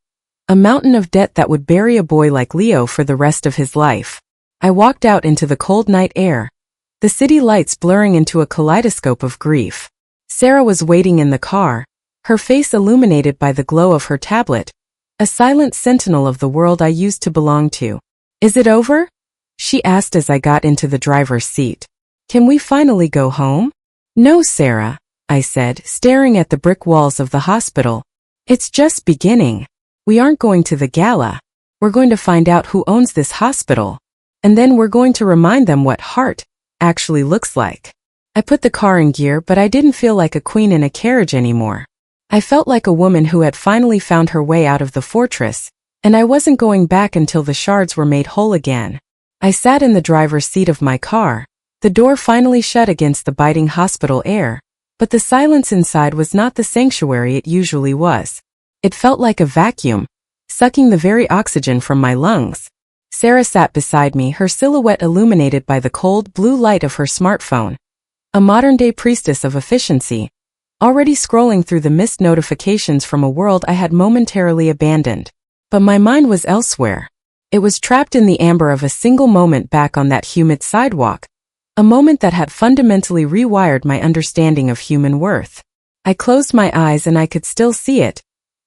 a mountain of debt that would bury a boy like Leo for the rest of his life. I walked out into the cold night air, the city lights blurring into a kaleidoscope of grief. Sarah was waiting in the car, her face illuminated by the glow of her tablet, a silent sentinel of the world I used to belong to. Is it over? She asked as I got into the driver's seat. Can we finally go home? No, Sarah, I said, staring at the brick walls of the hospital. It's just beginning. We aren't going to the gala. We're going to find out who owns this hospital. And then we're going to remind them what heart actually looks like. I put the car in gear, but I didn't feel like a queen in a carriage anymore. I felt like a woman who had finally found her way out of the fortress, and I wasn't going back until the shards were made whole again. I sat in the driver's seat of my car, the door finally shut against the biting hospital air, but the silence inside was not the sanctuary it usually was. It felt like a vacuum, sucking the very oxygen from my lungs. Sarah sat beside me, her silhouette illuminated by the cold blue light of her smartphone. A modern-day priestess of efficiency, already scrolling through the missed notifications from a world I had momentarily abandoned. But my mind was elsewhere. It was trapped in the amber of a single moment back on that humid sidewalk, a moment that had fundamentally rewired my understanding of human worth. I closed my eyes and I could still see it,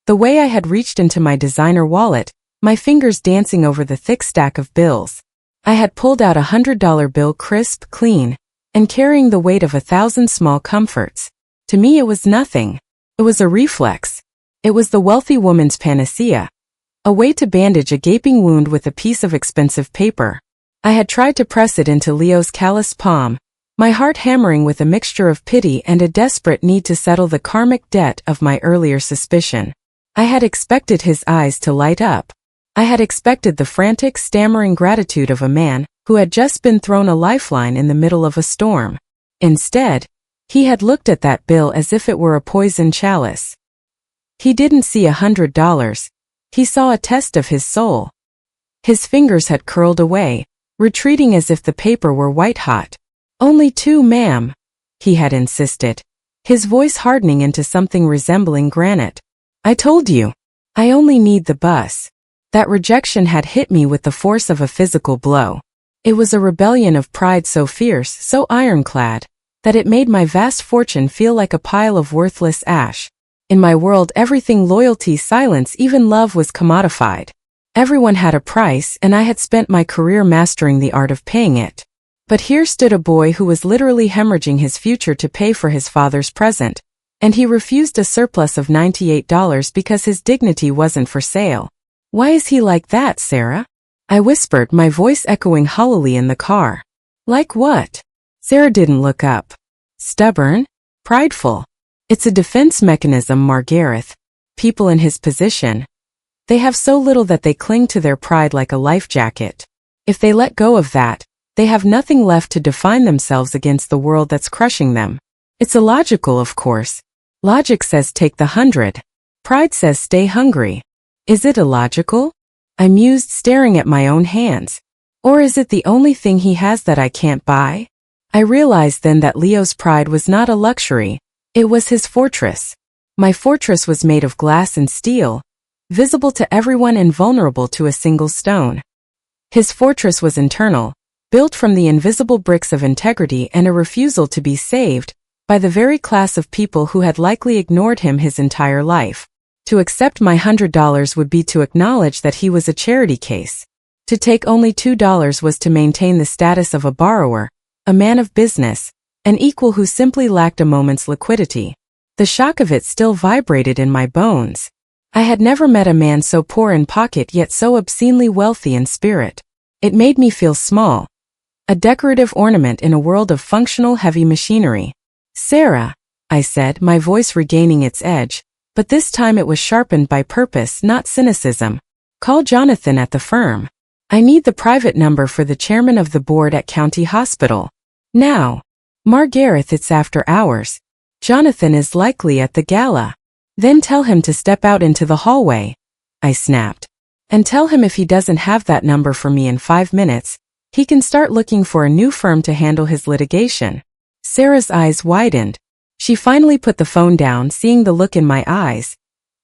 the way I had reached into my designer wallet, my fingers dancing over the thick stack of bills. I had pulled out $100 bill, crisp, clean, and carrying the weight of 1,000 small comforts. To me it was nothing. It was a reflex. It was the wealthy woman's panacea, a way to bandage a gaping wound with a piece of expensive paper. I had tried to press it into Leo's calloused palm, my heart hammering with a mixture of pity and a desperate need to settle the karmic debt of my earlier suspicion. I had expected his eyes to light up. I had expected the frantic, stammering gratitude of a man who had just been thrown a lifeline in the middle of a storm. Instead, he had looked at that bill as if it were a poisoned chalice. He didn't see $100. He saw a test of his soul. His fingers had curled away, retreating as if the paper were white-hot. "Only two, ma'am," he had insisted, his voice hardening into something resembling granite. "I told you. I only need the bus." That rejection had hit me with the force of a physical blow. It was a rebellion of pride so fierce, so ironclad, that it made my vast fortune feel like a pile of worthless ash. In my world, everything, loyalty, silence, even love, was commodified. Everyone had a price, and I had spent my career mastering the art of paying it. But here stood a boy who was literally hemorrhaging his future to pay for his father's present, and he refused a surplus of $98 because his dignity wasn't for sale. "Why is he like that, Sarah?" I whispered, my voice echoing hollowly in the car. "Like what?" Sarah didn't look up. "Stubborn? Prideful. It's a defense mechanism, Margareth. People in his position, they have so little that they cling to their pride like a life jacket. If they let go of that, they have nothing left to define themselves against the world that's crushing them. It's illogical, of course. Logic says take the 100. Pride says stay hungry. Is it illogical?" I mused, staring at my own hands. Or is it the only thing he has that I can't buy? I realized then that Leo's pride was not a luxury. It was his fortress. My fortress was made of glass and steel, visible to everyone and vulnerable to a single stone. His fortress was internal, built from the invisible bricks of integrity and a refusal to be saved by the very class of people who had likely ignored him his entire life. To accept my $100 would be to acknowledge that he was a charity case. To take only $2 was to maintain the status of a borrower, a man of business, an equal who simply lacked a moment's liquidity. The shock of it still vibrated in my bones. I had never met a man so poor in pocket yet so obscenely wealthy in spirit. It made me feel small, a decorative ornament in a world of functional heavy machinery. "Sarah," I said, my voice regaining its edge, but this time it was sharpened by purpose, not cynicism. Call Jonathan at the firm. I need the private number for the chairman of the board at County Hospital. Now. Margareth, it's after hours. Jonathan is likely at the gala. Then tell him to step out into the hallway. I snapped. And tell him if he doesn't have that number for me in 5 minutes, he can start looking for a new firm to handle his litigation. Sarah's eyes widened. She finally put the phone down, seeing the look in my eyes.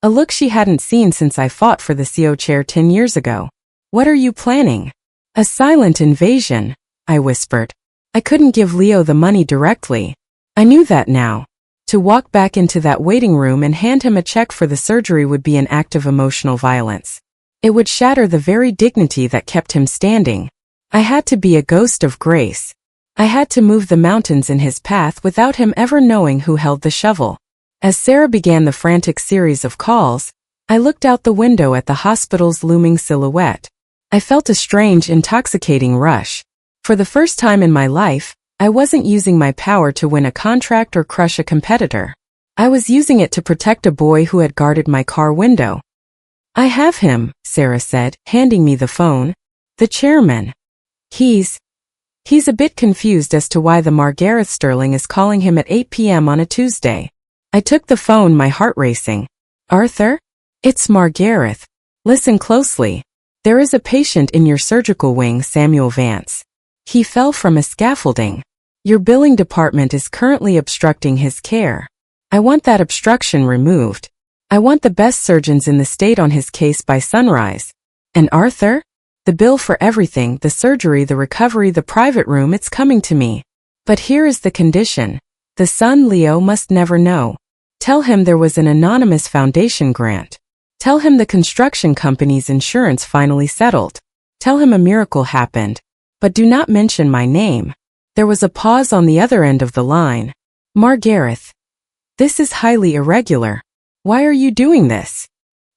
A look she hadn't seen since I fought for the CO chair 10 years ago. What are you planning? A silent invasion, I whispered. I couldn't give Leo the money directly. I knew that now. To walk back into that waiting room and hand him a check for the surgery would be an act of emotional violence. It would shatter the very dignity that kept him standing. I had to be a ghost of grace. I had to move the mountains in his path without him ever knowing who held the shovel. As Sarah began the frantic series of calls, I looked out the window at the hospital's looming silhouette. I felt a strange, intoxicating rush. For the first time in my life, I wasn't using my power to win a contract or crush a competitor. I was using it to protect a boy who had guarded my car window. I have him, Sarah said, handing me the phone. The chairman. He's a bit confused as to why the Margareth Sterling is calling him at 8 p.m. on a Tuesday. I took the phone, my heart racing. Arthur? It's Margareth. Listen closely. There is a patient in your surgical wing, Samuel Vance. He fell from a scaffolding. Your billing department is currently obstructing his care. I want that obstruction removed. I want the best surgeons in the state on his case by sunrise. And Arthur? The bill for everything, the surgery, the recovery, the private room, it's coming to me. But here is the condition. The son, Leo, must never know. Tell him there was an anonymous foundation grant. Tell him the construction company's insurance finally settled. Tell him a miracle happened. But do not mention my name. There was a pause on the other end of the line. Margareth. This is highly irregular. Why are you doing this?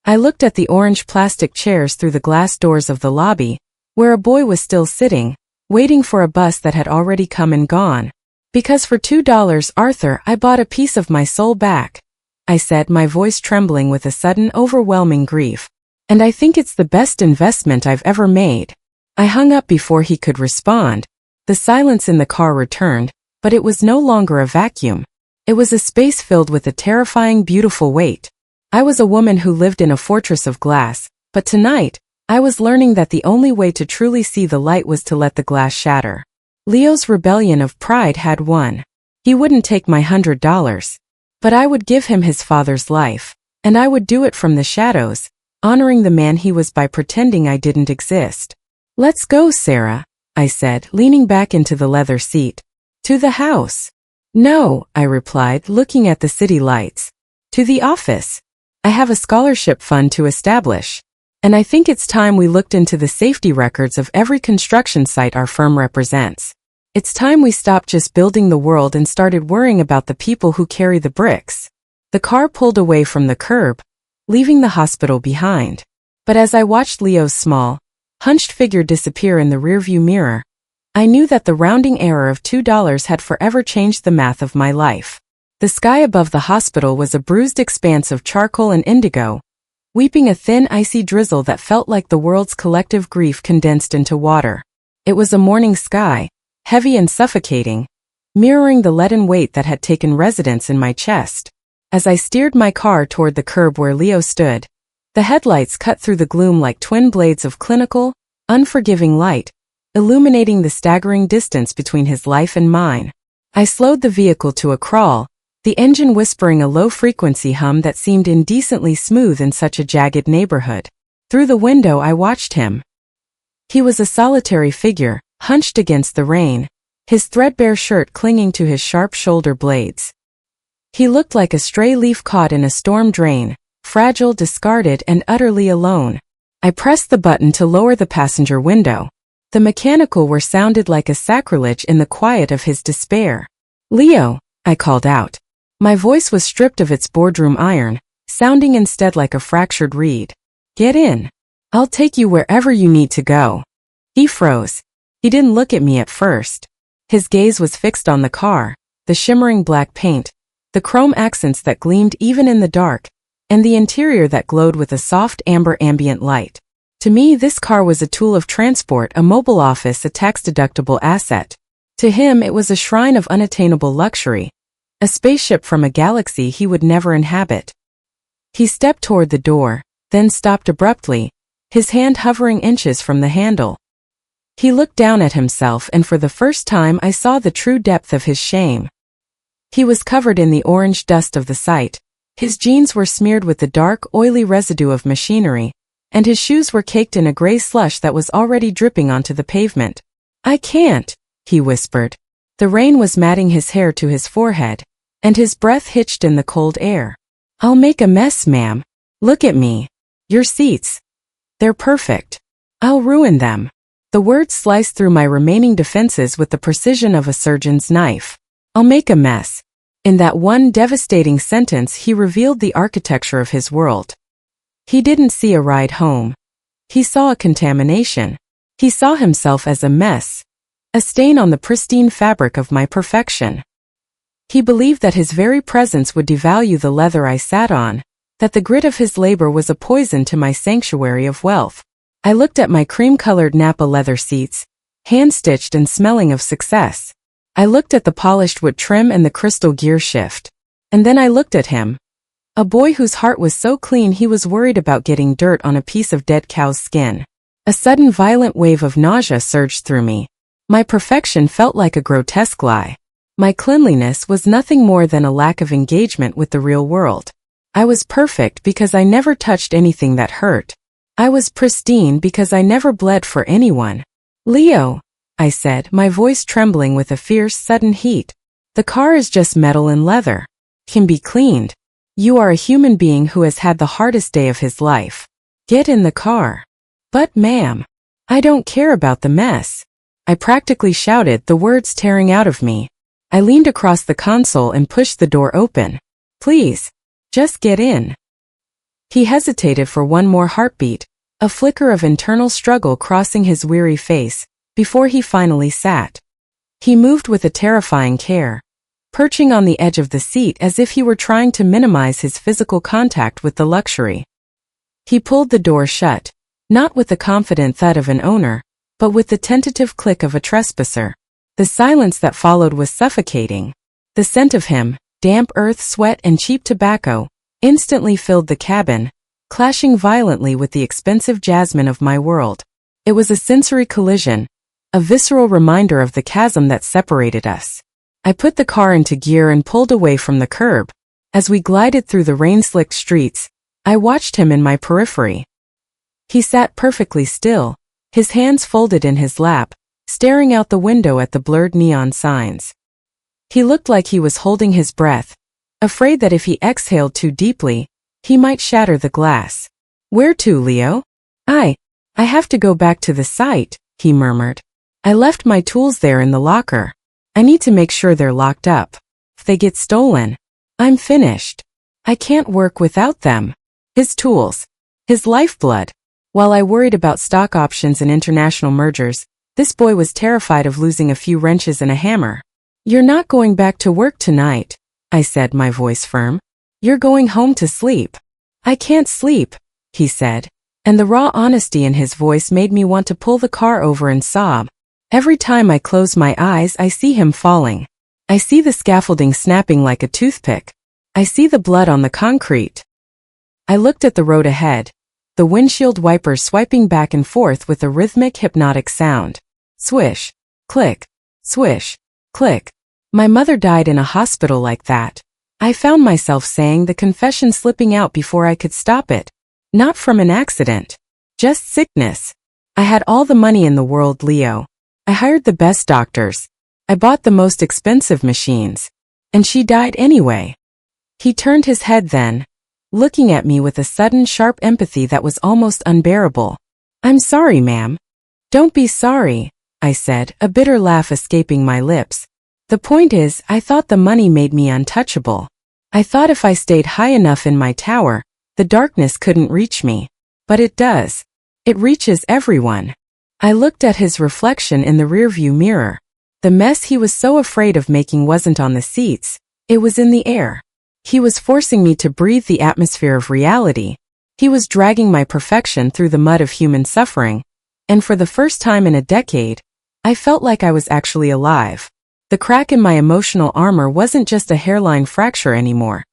I looked at the orange plastic chairs through the glass doors of the lobby, where a boy was still sitting, waiting for a bus that had already come and gone. Because for $2, Arthur, I bought a piece of my soul back, I said, my voice trembling with a sudden, overwhelming grief. And I think it's the best investment I've ever made. I hung up before he could respond. The silence in the car returned, but it was no longer a vacuum. It was a space filled with a terrifying, beautiful weight. I was a woman who lived in a fortress of glass, but tonight, I was learning that the only way to truly see the light was to let the glass shatter. Leo's rebellion of pride had won. He wouldn't take my $100. But I would give him his father's life, and I would do it from the shadows, honoring the man he was by pretending I didn't exist. Let's go, Sarah, I said, leaning back into the leather seat. To the house. No, I replied, looking at the city lights. To the office. I have a scholarship fund to establish. And I think it's time we looked into the safety records of every construction site our firm represents. It's time we stopped just building the world and started worrying about the people who carry the bricks. The car pulled away from the curb, leaving the hospital behind. But as I watched Leo's small, hunched figure disappear in the rearview mirror, I knew that the rounding error of $2 had forever changed the math of my life. The sky above the hospital was a bruised expanse of charcoal and indigo, weeping a thin icy drizzle that felt like the world's collective grief condensed into water. It was a morning sky, heavy and suffocating, mirroring the leaden weight that had taken residence in my chest. As I steered my car toward the curb where Leo stood, the headlights cut through the gloom like twin blades of clinical, unforgiving light, illuminating the staggering distance between his life and mine. I slowed the vehicle to a crawl, the engine whispering a low-frequency hum that seemed indecently smooth in such a jagged neighborhood. Through the window I watched him. He was a solitary figure, hunched against the rain, his threadbare shirt clinging to his sharp shoulder blades. He looked like a stray leaf caught in a storm drain, fragile, discarded, and utterly alone. I pressed the button to lower the passenger window. The mechanical whir sounded like a sacrilege in the quiet of his despair. Leo, I called out. My voice was stripped of its boardroom iron, sounding instead like a fractured reed. Get in. I'll take you wherever you need to go. He froze. He didn't look at me at first. His gaze was fixed on the car, the shimmering black paint, the chrome accents that gleamed even in the dark, and the interior that glowed with a soft amber ambient light. To me, this car was a tool of transport, a mobile office, a tax-deductible asset. To him, it was a shrine of unattainable luxury, a spaceship from a galaxy he would never inhabit. He stepped toward the door, then stopped abruptly, his hand hovering inches from the handle. He looked down at himself, and for the first time I saw the true depth of his shame. He was covered in the orange dust of the site. His jeans were smeared with the dark, oily residue of machinery, and his shoes were caked in a gray slush that was already dripping onto the pavement. "I can't," he whispered. The rain was matting his hair to his forehead, and his breath hitched in the cold air. "I'll make a mess, ma'am. Look at me. Your seats. They're perfect. I'll ruin them." The words sliced through my remaining defenses with the precision of a surgeon's knife. "I'll make a mess." In that one devastating sentence, he revealed the architecture of his world. He didn't see a ride home. He saw a contamination. He saw himself as a mess, a stain on the pristine fabric of my perfection. He believed that his very presence would devalue the leather I sat on, that the grit of his labor was a poison to my sanctuary of wealth. I looked at my cream-colored Napa leather seats, hand-stitched and smelling of success. I looked at the polished wood trim and the crystal gear shift. And then I looked at him. A boy whose heart was so clean he was worried about getting dirt on a piece of dead cow's skin. A sudden violent wave of nausea surged through me. My perfection felt like a grotesque lie. My cleanliness was nothing more than a lack of engagement with the real world. I was perfect because I never touched anything that hurt. I was pristine because I never bled for anyone. "Leo," I said, my voice trembling with a fierce, sudden heat. "The car is just metal and leather. Can be cleaned. You are a human being who has had the hardest day of his life. Get in the car." "But ma'am, I don't care about the mess," I practically shouted, the words tearing out of me. I leaned across the console and pushed the door open. "Please, just get in." He hesitated for one more heartbeat, a flicker of internal struggle crossing his weary face, before he finally sat. He moved with a terrifying care, perching on the edge of the seat as if he were trying to minimize his physical contact with the luxury. He pulled the door shut, not with the confident thud of an owner, but with the tentative click of a trespasser. The silence that followed was suffocating. The scent of him, damp earth, sweat, and cheap tobacco, instantly filled the cabin, clashing violently with the expensive jasmine of my world. It was a sensory collision, a visceral reminder of the chasm that separated us. I put the car into gear and pulled away from the curb. As we glided through the rain-slicked streets, I watched him in my periphery. He sat perfectly still, his hands folded in his lap, staring out the window at the blurred neon signs. He looked like he was holding his breath, afraid that if he exhaled too deeply, he might shatter the glass. "Where to, Leo?" I have to go back to the site," he murmured. "I left my tools there in the locker. I need to make sure they're locked up. If they get stolen, I'm finished. I can't work without them." His tools. His lifeblood. While I worried about stock options and international mergers, this boy was terrified of losing a few wrenches and a hammer. "You're not going back to work tonight," I said, my voice firm. "You're going home to sleep." "I can't sleep," he said, and the raw honesty in his voice made me want to pull the car over and sob. Every time I close my eyes, I see him falling. I see the scaffolding snapping like a toothpick. I see the blood on the concrete. I looked at the road ahead, the windshield wipers swiping back and forth with a rhythmic, hypnotic sound. Swish, click, swish, click. My mother died in a hospital like that. I found myself saying the confession slipping out before I could stop it. Not from an accident. Just sickness. I had all the money in the world, Leo. I hired the best doctors. I bought the most expensive machines. And she died anyway. He turned his head then, looking at me with a sudden sharp empathy that was almost unbearable. "I'm sorry, ma'am." "Don't be sorry," I said, a bitter laugh escaping my lips. "The point is, I thought the money made me untouchable. I thought if I stayed high enough in my tower, the darkness couldn't reach me. But it does. It reaches everyone." I looked at his reflection in the rearview mirror. The mess he was so afraid of making wasn't on the seats, it was in the air. He was forcing me to breathe the atmosphere of reality, He was dragging my perfection through the mud of human suffering, and for the first time in a decade, I felt like I was actually alive. The crack in my emotional armor wasn't just a hairline fracture anymore.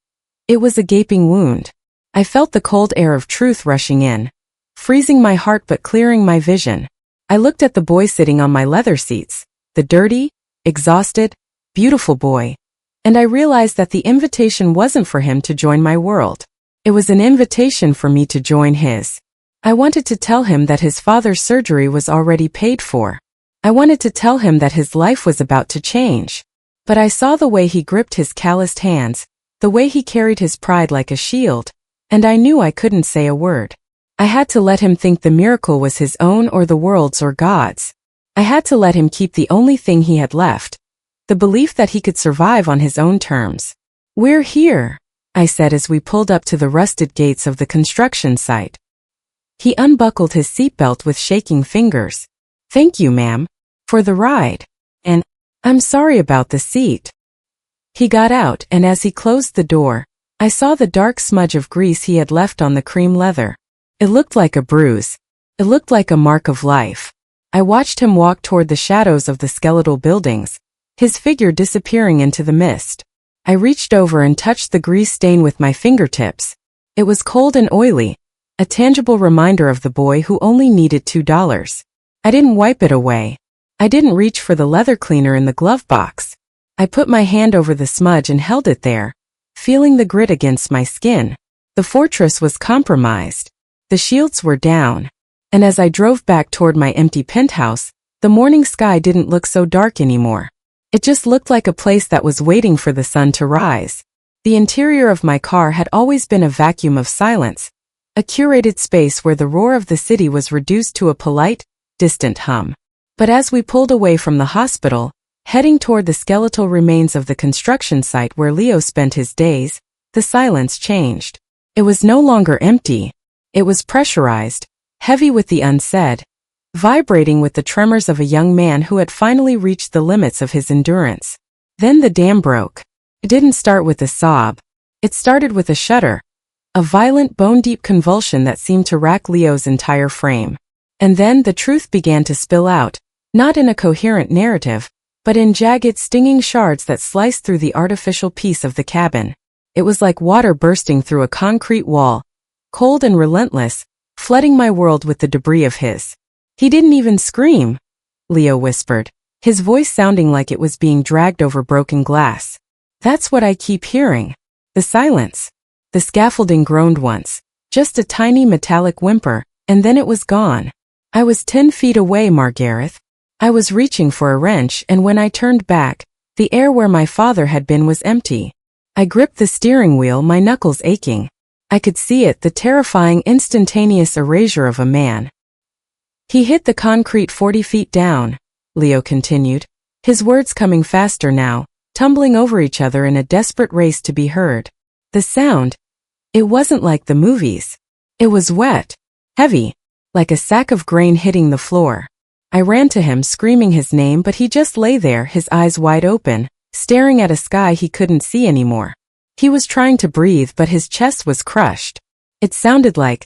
It was a gaping wound. I felt the cold air of truth rushing in, freezing my heart but clearing my vision. I looked at the boy sitting on my leather seats, the dirty, exhausted, beautiful boy, and I realized that the invitation wasn't for him to join my world. It was an invitation for me to join his. I wanted to tell him that his father's surgery was already paid for. I wanted to tell him that his life was about to change. But I saw the way he gripped his calloused hands, the way he carried his pride like a shield, and I knew I couldn't say a word. I had to let him think the miracle was his own or the world's or God's. I had to let him keep the only thing he had left, the belief that he could survive on his own terms. "We're here," I said as we pulled up to the rusted gates of the construction site. He unbuckled his seatbelt with shaking fingers. "Thank you, ma'am, for the ride. And I'm sorry about the seat." He got out, and as he closed the door, I saw the dark smudge of grease he had left on the cream leather. It looked like a bruise. It looked like a mark of life. I watched him walk toward the shadows of the skeletal buildings, his figure disappearing into the mist. I reached over and touched the grease stain with my fingertips. It was cold and oily, a tangible reminder of the boy who only needed $2. I didn't wipe it away. I didn't reach for the leather cleaner in the glove box. I put my hand over the smudge and held it there, feeling the grit against my skin. The fortress was compromised. The shields were down. And as I drove back toward my empty penthouse, the morning sky didn't look so dark anymore. It just looked like a place that was waiting for the sun to rise. The interior of my car had always been a vacuum of silence, a curated space where the roar of the city was reduced to a polite, distant hum. But as we pulled away from the hospital, heading toward the skeletal remains of the construction site where Leo spent his days, the silence changed. It was no longer empty. It was pressurized, heavy with the unsaid, vibrating with the tremors of a young man who had finally reached the limits of his endurance. Then the dam broke. It didn't start with a sob. It started with a shudder, a violent bone-deep convulsion that seemed to rack Leo's entire frame. And then the truth began to spill out, not in a coherent narrative, but in jagged, stinging shards that sliced through the artificial peace of the cabin. It was like water bursting through a concrete wall, cold and relentless, flooding my world with the debris of his. "He didn't even scream," Leo whispered, his voice sounding like it was being dragged over broken glass. "That's what I keep hearing. The silence." The scaffolding groaned once, just a tiny metallic whimper, and then it was gone. I was 10 feet away, Margareth. I was reaching for a wrench, and when I turned back, the air where my father had been was empty. I gripped the steering wheel, my knuckles aching. I could see it, the terrifying, instantaneous erasure of a man. "He hit the concrete 40 feet down," Leo continued, his words coming faster now, tumbling over each other in a desperate race to be heard. The sound, it wasn't like the movies. It was wet, heavy, like a sack of grain hitting the floor. I ran to him, screaming his name, but he just lay there, his eyes wide open, staring at a sky he couldn't see anymore. He was trying to breathe, but his chest was crushed. It sounded like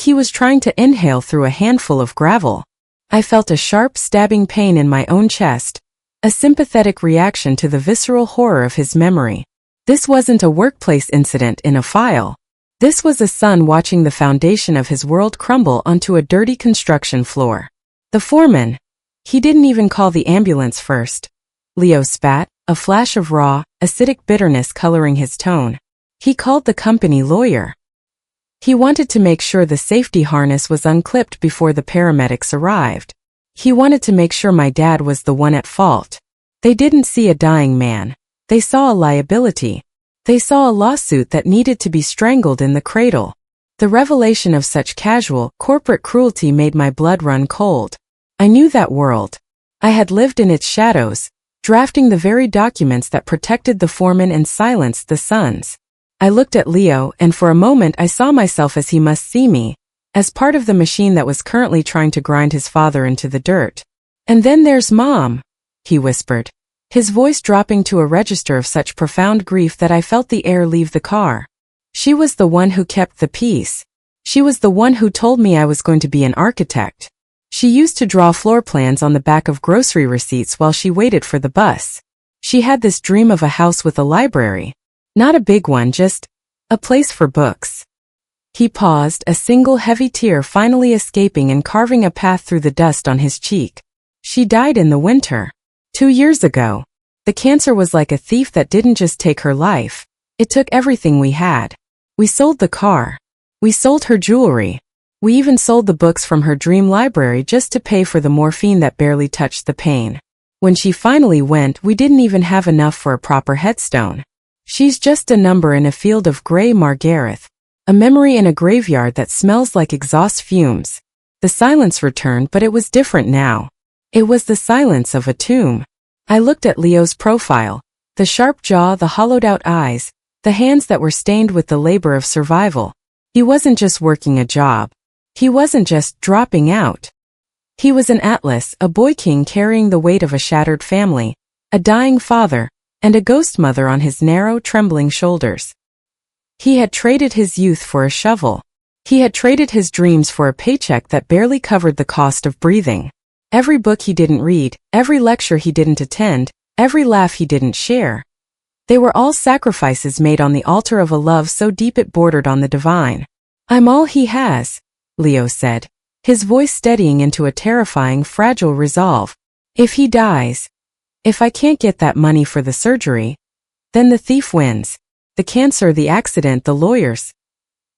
he was trying to inhale through a handful of gravel. I felt a sharp, stabbing pain in my own chest, a sympathetic reaction to the visceral horror of his memory. This wasn't a workplace incident in a file. This was a son watching the foundation of his world crumble onto a dirty construction floor. The foreman, he didn't even call the ambulance first. Leo spat, a flash of raw, acidic bitterness coloring his tone. He called the company lawyer. He wanted to make sure the safety harness was unclipped before the paramedics arrived. He wanted to make sure my dad was the one at fault. They didn't see a dying man. They saw a liability. They saw a lawsuit that needed to be strangled in the cradle. The revelation of such casual, corporate cruelty made my blood run cold. I knew that world. I had lived in its shadows, drafting the very documents that protected the foreman and silenced the sons. I looked at Leo, and for a moment I saw myself as he must see me, as part of the machine that was currently trying to grind his father into the dirt. "And then there's Mom," he whispered, his voice dropping to a register of such profound grief that I felt the air leave the car. "She was the one who kept the peace. She was the one who told me I was going to be an architect. She used to draw floor plans on the back of grocery receipts while she waited for the bus. She had this dream of a house with a library. Not a big one, just a place for books. He paused, a single heavy tear finally escaping and carving a path through the dust on his cheek. She died in the winter. 2 years ago. The cancer was like a thief that didn't just take her life. It took everything we had. We sold the car. We sold her jewelry. We even sold the books from her dream library just to pay for the morphine that barely touched the pain. When she finally went, we didn't even have enough for a proper headstone. She's just a number in a field of gray margareth, a memory in a graveyard that smells like exhaust fumes. The silence returned, but it was different now. It was the silence of a tomb. I looked at Leo's profile, the sharp jaw, the hollowed-out eyes, the hands that were stained with the labor of survival. He wasn't just working a job. He wasn't just dropping out. He was an atlas, a boy king carrying the weight of a shattered family, a dying father, and a ghost mother on his narrow, trembling shoulders. He had traded his youth for a shovel. He had traded his dreams for a paycheck that barely covered the cost of breathing. Every book he didn't read, every lecture he didn't attend, every laugh he didn't share. They were all sacrifices made on the altar of a love so deep it bordered on the divine. "I'm all he has," Leo said, his voice steadying into a terrifying, fragile resolve. "If he dies, if I can't get that money for the surgery, then the thief wins. The cancer, the accident, the lawyers.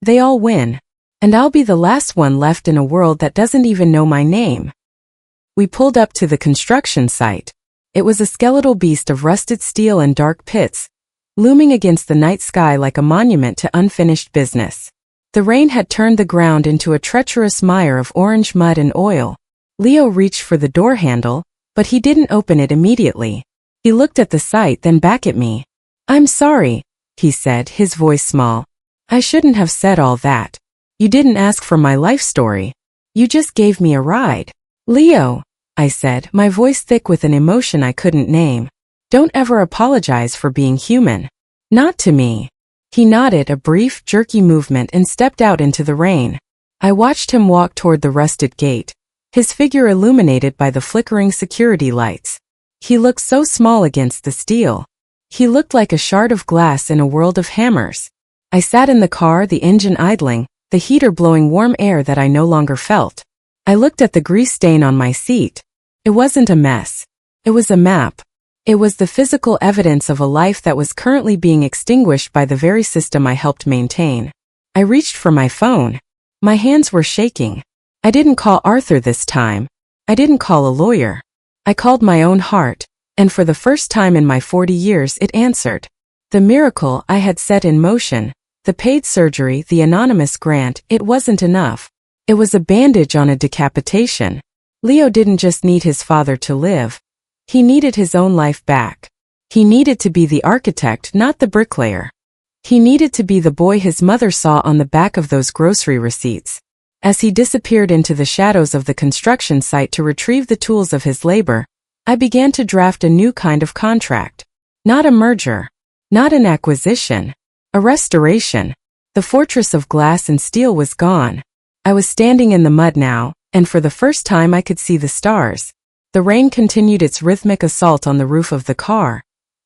They all win. And I'll be the last one left in a world that doesn't even know my name." We pulled up to the construction site. It was a skeletal beast of rusted steel and dark pits, looming against the night sky like a monument to unfinished business. The rain had turned the ground into a treacherous mire of orange mud and oil. Leo reached for the door handle, but he didn't open it immediately. He looked at the site, then back at me. "I'm sorry," he said, his voice small. "I shouldn't have said all that. You didn't ask for my life story. You just gave me a ride." "Leo," I said, my voice thick with an emotion I couldn't name. "Don't ever apologize for being human. Not to me." He nodded, a brief, jerky movement, and stepped out into the rain. I watched him walk toward the rusted gate, his figure illuminated by the flickering security lights. He looked so small against the steel. He looked like a shard of glass in a world of hammers. I sat in the car, the engine idling, the heater blowing warm air that I no longer felt. I looked at the grease stain on my seat. It wasn't a mess. It was a map. It was the physical evidence of a life that was currently being extinguished by the very system I helped maintain. I reached for my phone. My hands were shaking. I didn't call Arthur this time. I didn't call a lawyer. I called my own heart, and for the first time in my 40 years it answered. The miracle I had set in motion, the paid surgery, the anonymous grant, it wasn't enough. It was a bandage on a decapitation. Leo didn't just need his father to live. He needed his own life back. He needed to be the architect, not the bricklayer. He needed to be the boy his mother saw on the back of those grocery receipts. As he disappeared into the shadows of the construction site to retrieve the tools of his labor, I began to draft a new kind of contract. Not a merger. Not an acquisition. A restoration. The fortress of glass and steel was gone. I was standing in the mud now, and for the first time I could see the stars. The rain continued its rhythmic assault on the roof of the car,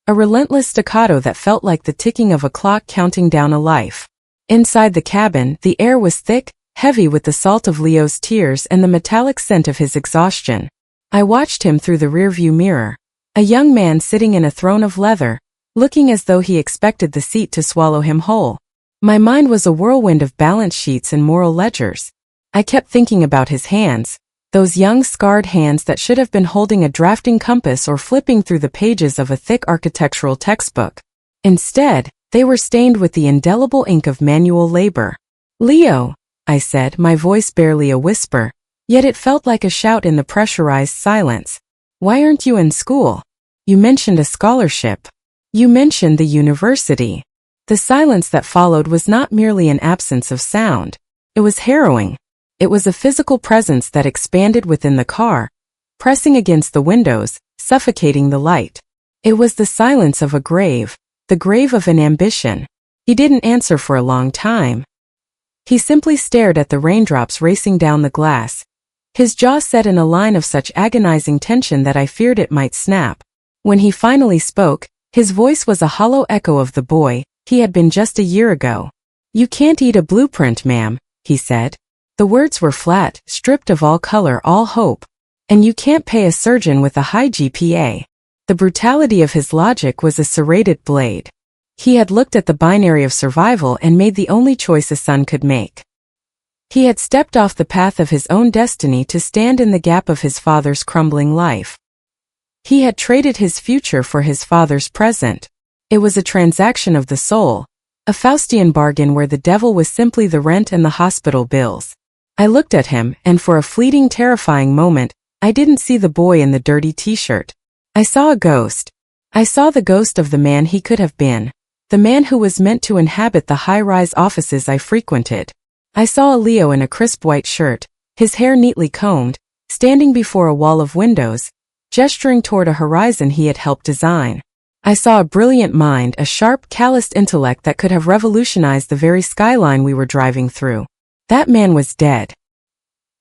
a relentless staccato that felt like the ticking of a clock counting down a life. Inside the cabin, the air was thick, heavy with the salt of Leo's tears and the metallic scent of his exhaustion. I watched him through the rearview mirror, a young man sitting in a throne of leather, looking as though he expected the seat to swallow him whole. My mind was a whirlwind of balance sheets and moral ledgers. I kept thinking about his hands, those young scarred hands that should have been holding a drafting compass or flipping through the pages of a thick architectural textbook. Instead, they were stained with the indelible ink of manual labor. "Leo," I said, my voice barely a whisper, yet it felt like a shout in the pressurized silence. "Why aren't you in school? You mentioned a scholarship. You mentioned the university." The silence that followed was not merely an absence of sound. It was harrowing. It was a physical presence that expanded within the car, pressing against the windows, suffocating the light. It was the silence of a grave, the grave of an ambition. He didn't answer for a long time. He simply stared at the raindrops racing down the glass, his jaw set in a line of such agonizing tension that I feared it might snap. When he finally spoke, his voice was a hollow echo of the boy he had been just a year ago. "You can't eat a blueprint, ma'am," he said. The words were flat, stripped of all color, all hope. "And you can't pay a surgeon with a high GPA. The brutality of his logic was a serrated blade. He had looked at the binary of survival and made the only choice a son could make. He had stepped off the path of his own destiny to stand in the gap of his father's crumbling life. He had traded his future for his father's present. It was a transaction of the soul, a Faustian bargain where the devil was simply the rent and the hospital bills. I looked at him, and for a fleeting, terrifying moment, I didn't see the boy in the dirty t-shirt. I saw a ghost. I saw the ghost of the man he could have been, the man who was meant to inhabit the high-rise offices I frequented. I saw a Leo in a crisp white shirt, his hair neatly combed, standing before a wall of windows, gesturing toward a horizon he had helped design. I saw a brilliant mind, a sharp, calloused intellect that could have revolutionized the very skyline we were driving through. That man was dead.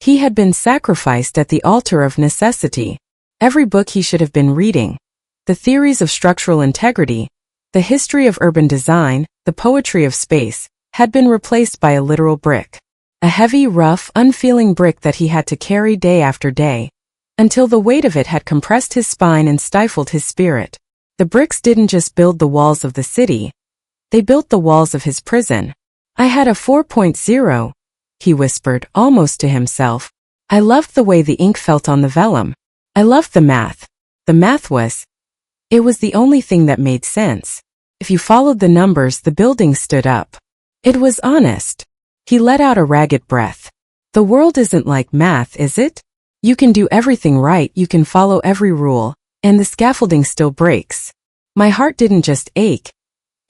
He had been sacrificed at the altar of necessity. Every book he should have been reading, the theories of structural integrity, the history of urban design, the poetry of space, had been replaced by a literal brick. A heavy, rough, unfeeling brick that he had to carry day after day, until the weight of it had compressed his spine and stifled his spirit. The bricks didn't just build the walls of the city, they built the walls of his prison. "I had a 4.0, he whispered, almost to himself. I loved the way the ink felt on the vellum. I loved the math. The math was... It was the only thing that made sense. If you followed the numbers, the building stood up. It was honest. He let out a ragged breath. The world isn't like math, is it? You can do everything right, you can follow every rule, and the scaffolding still breaks. My heart didn't just ache.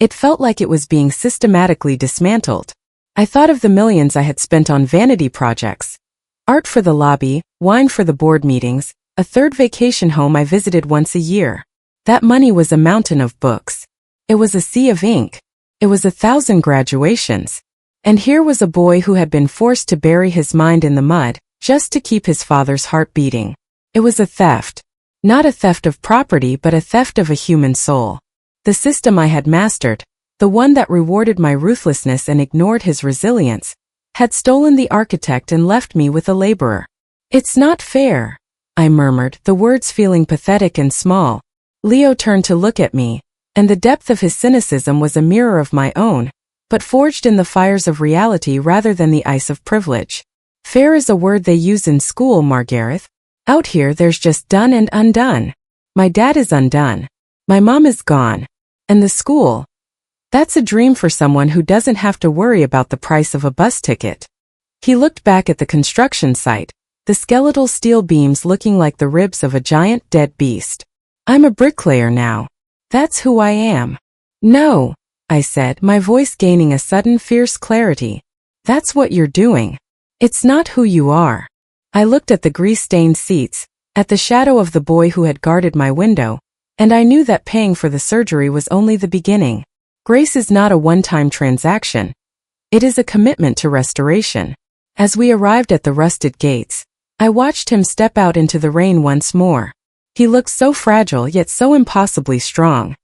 It felt like it was being systematically dismantled. I thought of the millions I had spent on vanity projects. Art for the lobby, wine for the board meetings, a third vacation home I visited once a year. That money was a mountain of books. It was a sea of ink. It was 1,000 graduations. And here was a boy who had been forced to bury his mind in the mud, just to keep his father's heart beating. It was a theft. Not a theft of property, but a theft of a human soul. The system I had mastered, the one that rewarded my ruthlessness and ignored his resilience, had stolen the architect and left me with a laborer. "It's not fair," I murmured, the words feeling pathetic and small. Leo turned to look at me, and the depth of his cynicism was a mirror of my own, but forged in the fires of reality rather than the ice of privilege. "Fair is a word they use in school, Margareth. Out here there's just done and undone. My dad is undone. My mom is gone. And the school, that's a dream for someone who doesn't have to worry about the price of a bus ticket." He looked back at the construction site, the skeletal steel beams looking like the ribs of a giant dead beast. "I'm a bricklayer now. That's who I am." "No," I said, my voice gaining a sudden fierce clarity. "That's what you're doing. It's not who you are." I looked at the grease-stained seats, at the shadow of the boy who had guarded my window, and I knew that paying for the surgery was only the beginning. Grace is not a one-time transaction. It is a commitment to restoration. As we arrived at the rusted gates, I watched him step out into the rain once more. He looked so fragile yet so impossibly strong.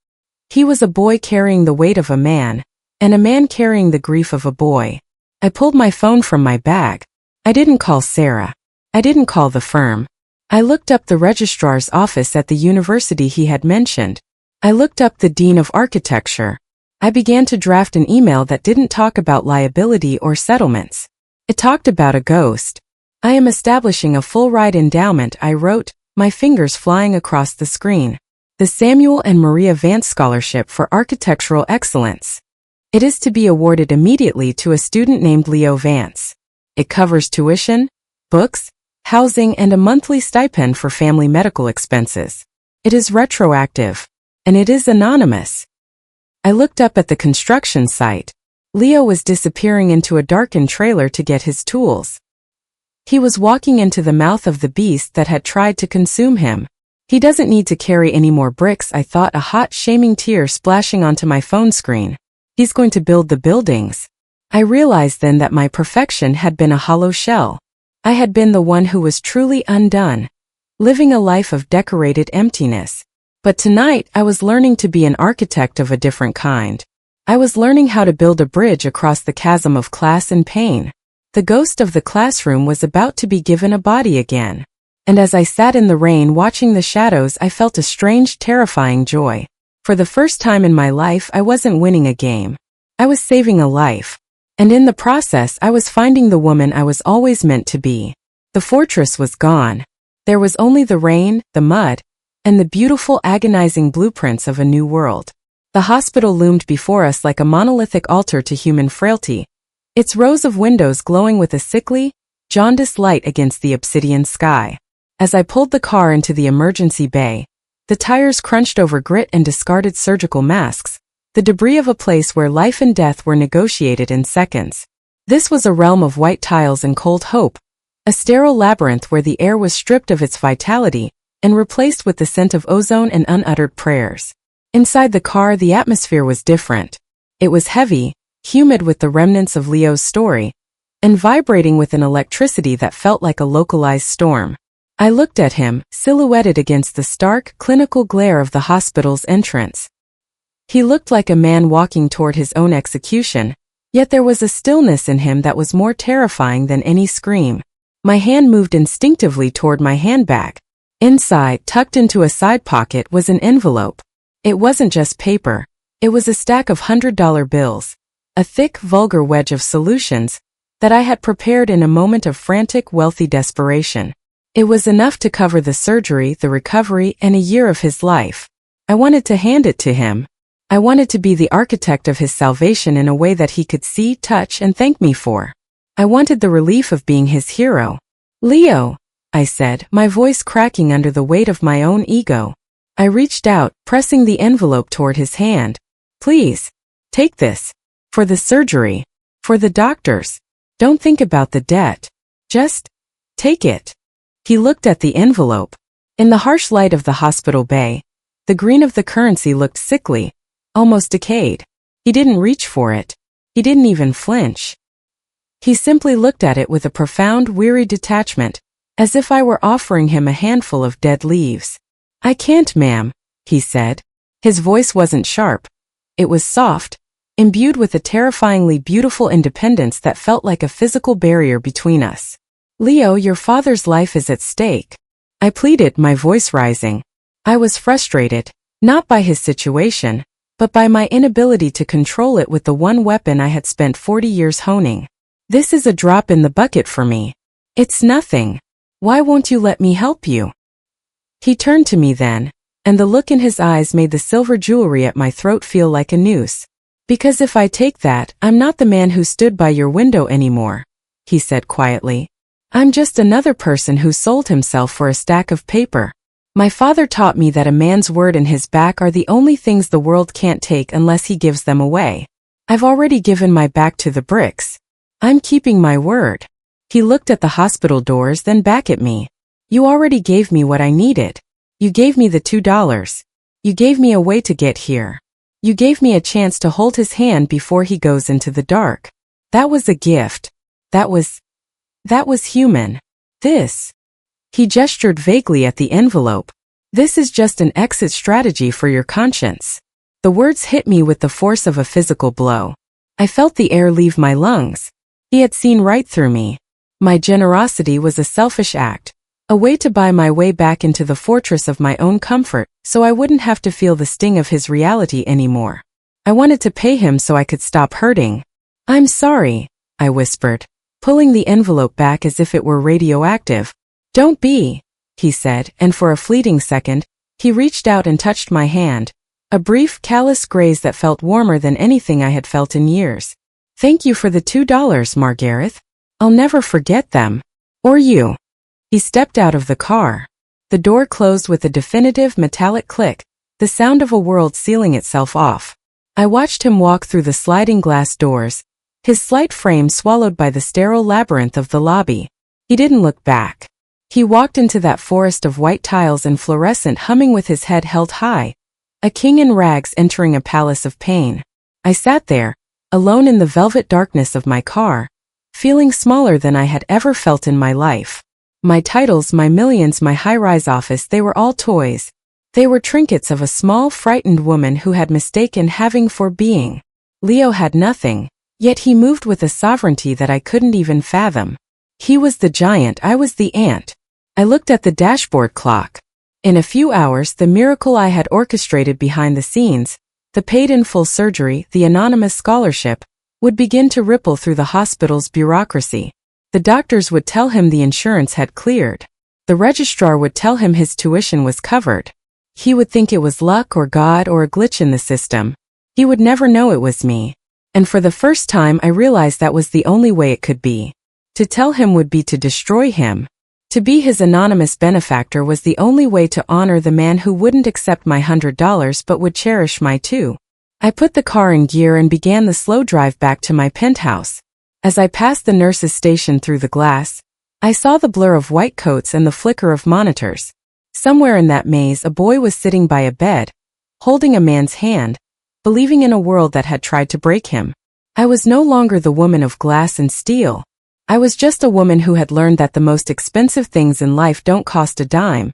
He was a boy carrying the weight of a man, and a man carrying the grief of a boy. I pulled my phone from my bag. I didn't call Sarah. I didn't call the firm. I looked up the registrar's office at the university he had mentioned. I looked up the dean of architecture. I began to draft an email that didn't talk about liability or settlements. It talked about a ghost. "I am establishing a full-ride endowment," I wrote, my fingers flying across the screen. "The Samuel and Maria Vance Scholarship for Architectural Excellence. It is to be awarded immediately to a student named Leo Vance. It covers tuition, books, housing, and a monthly stipend for family medical expenses. It is retroactive. And it is anonymous." I looked up at the construction site. Leo was disappearing into a darkened trailer to get his tools. He was walking into the mouth of the beast that had tried to consume him. He doesn't need to carry any more bricks, I thought, a hot, shaming tear splashing onto my phone screen. He's going to build the buildings. I realized then that my perfection had been a hollow shell. I had been the one who was truly undone, living a life of decorated emptiness. But tonight I was learning to be an architect of a different kind. I was learning how to build a bridge across the chasm of class and pain. The ghost of the classroom was about to be given a body again. And as I sat in the rain watching the shadows, I felt a strange, terrifying joy. For the first time in my life, I wasn't winning a game. I was saving a life. And in the process, I was finding the woman I was always meant to be. The fortress was gone. There was only the rain, the mud, and the beautiful, agonizing blueprints of a new world. The hospital loomed before us like a monolithic altar to human frailty, its rows of windows glowing with a sickly, jaundiced light against the obsidian sky. As I pulled the car into the emergency bay, the tires crunched over grit and discarded surgical masks, the debris of a place where life and death were negotiated in seconds. This was a realm of white tiles and cold hope, a sterile labyrinth where the air was stripped of its vitality and replaced with the scent of ozone and unuttered prayers. Inside the car, the atmosphere was different. It was heavy, humid with the remnants of Leo's story, and vibrating with an electricity that felt like a localized storm. I looked at him, silhouetted against the stark, clinical glare of the hospital's entrance. He looked like a man walking toward his own execution, yet there was a stillness in him that was more terrifying than any scream. My hand moved instinctively toward my handbag. Inside, tucked into a side pocket, was an envelope. It wasn't just paper. It was a stack of $100 bills, a thick, vulgar wedge of solutions that I had prepared in a moment of frantic, wealthy desperation. It was enough to cover the surgery, the recovery, and a year of his life. I wanted to hand it to him. I wanted to be the architect of his salvation in a way that he could see, touch, and thank me for. I wanted the relief of being his hero. "Leo," I said, my voice cracking under the weight of my own ego. I reached out, pressing the envelope toward his hand. "Please, take this. For the surgery. For the doctors. Don't think about the debt. Just take it." He looked at the envelope. In the harsh light of the hospital bay, the green of the currency looked sickly, almost decayed. He didn't reach for it. He didn't even flinch. He simply looked at it with a profound, weary detachment, as if I were offering him a handful of dead leaves. "I can't, ma'am," he said. His voice wasn't sharp. It was soft, imbued with a terrifyingly beautiful independence that felt like a physical barrier between us. "Leo, your father's life is at stake," I pleaded, my voice rising. I was frustrated, not by his situation, but by my inability to control it with the one weapon I had spent 40 years honing. "This is a drop in the bucket for me. It's nothing. Why won't you let me help you?" He turned to me then, and the look in his eyes made the silver jewelry at my throat feel like a noose. "Because if I take that, I'm not the man who stood by your window anymore," he said quietly. "I'm just another person who sold himself for a stack of paper. My father taught me that a man's word and his back are the only things the world can't take unless he gives them away. I've already given my back to the bricks. I'm keeping my word." He looked at the hospital doors, then back at me. "You already gave me what I needed. You gave me the $2. You gave me a way to get here. You gave me a chance to hold his hand before he goes into the dark. That was a gift. That was human. This." He gestured vaguely at the envelope. "This is just an exit strategy for your conscience." The words hit me with the force of a physical blow. I felt the air leave my lungs. He had seen right through me. My generosity was a selfish act, a way to buy my way back into the fortress of my own comfort, so I wouldn't have to feel the sting of his reality anymore. I wanted to pay him so I could stop hurting. "I'm sorry," I whispered, pulling the envelope back as if it were radioactive. "Don't be," he said, and for a fleeting second, he reached out and touched my hand, a brief, callous graze that felt warmer than anything I had felt in years. "Thank you for the $2, Margareth. I'll never forget them. Or you." He stepped out of the car. The door closed with a definitive metallic click, the sound of a world sealing itself off. I watched him walk through the sliding glass doors, his slight frame swallowed by the sterile labyrinth of the lobby. He didn't look back. He walked into that forest of white tiles and fluorescent, humming with his head held high, a king in rags entering a palace of pain. I sat there, alone in the velvet darkness of my car, feeling smaller than I had ever felt in my life. My titles, my millions, my high-rise office, they were all toys. They were trinkets of a small, frightened woman who had mistaken having for being. Leo had nothing, yet he moved with a sovereignty that I couldn't even fathom. He was the giant, I was the ant. I looked at the dashboard clock. In a few hours, the miracle I had orchestrated behind the scenes, the paid-in-full surgery, the anonymous scholarship, would begin to ripple through the hospital's bureaucracy. The doctors would tell him the insurance had cleared. The registrar would tell him his tuition was covered. He would think it was luck or God or a glitch in the system. He would never know it was me. And for the first time I realized that was the only way it could be. To tell him would be to destroy him. To be his anonymous benefactor was the only way to honor the man who wouldn't accept my $100 but would cherish my $2. I put the car in gear and began the slow drive back to my penthouse. As I passed the nurse's station through the glass, I saw the blur of white coats and the flicker of monitors. Somewhere in that maze a boy was sitting by a bed, holding a man's hand, believing in a world that had tried to break him. I was no longer the woman of glass and steel. I was just a woman who had learned that the most expensive things in life don't cost a dime,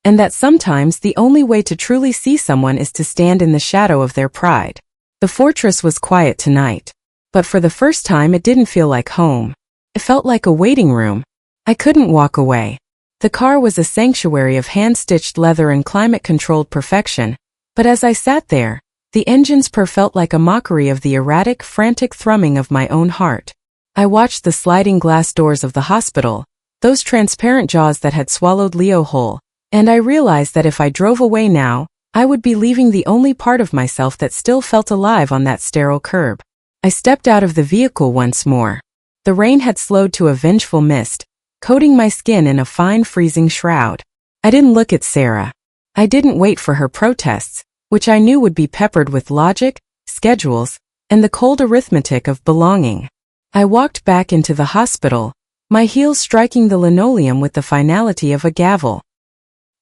and that sometimes the only way to truly see someone is to stand in the shadow of their pride. The fortress was quiet tonight, but for the first time it didn't feel like home. It felt like a waiting room. I couldn't walk away. The car was a sanctuary of hand-stitched leather and climate-controlled perfection, but as I sat there, the engine's purr felt like a mockery of the erratic, frantic thrumming of my own heart. I watched the sliding glass doors of the hospital, those transparent jaws that had swallowed Leo whole, and I realized that if I drove away now, I would be leaving the only part of myself that still felt alive on that sterile curb. I stepped out of the vehicle once more. The rain had slowed to a vengeful mist, coating my skin in a fine freezing shroud. I didn't look at Sarah. I didn't wait for her protests, which I knew would be peppered with logic, schedules, and the cold arithmetic of belonging. I walked back into the hospital, my heels striking the linoleum with the finality of a gavel.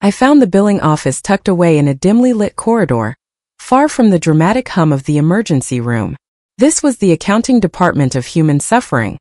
I found the billing office tucked away in a dimly lit corridor, far from the dramatic hum of the emergency room. This was the accounting department of human suffering,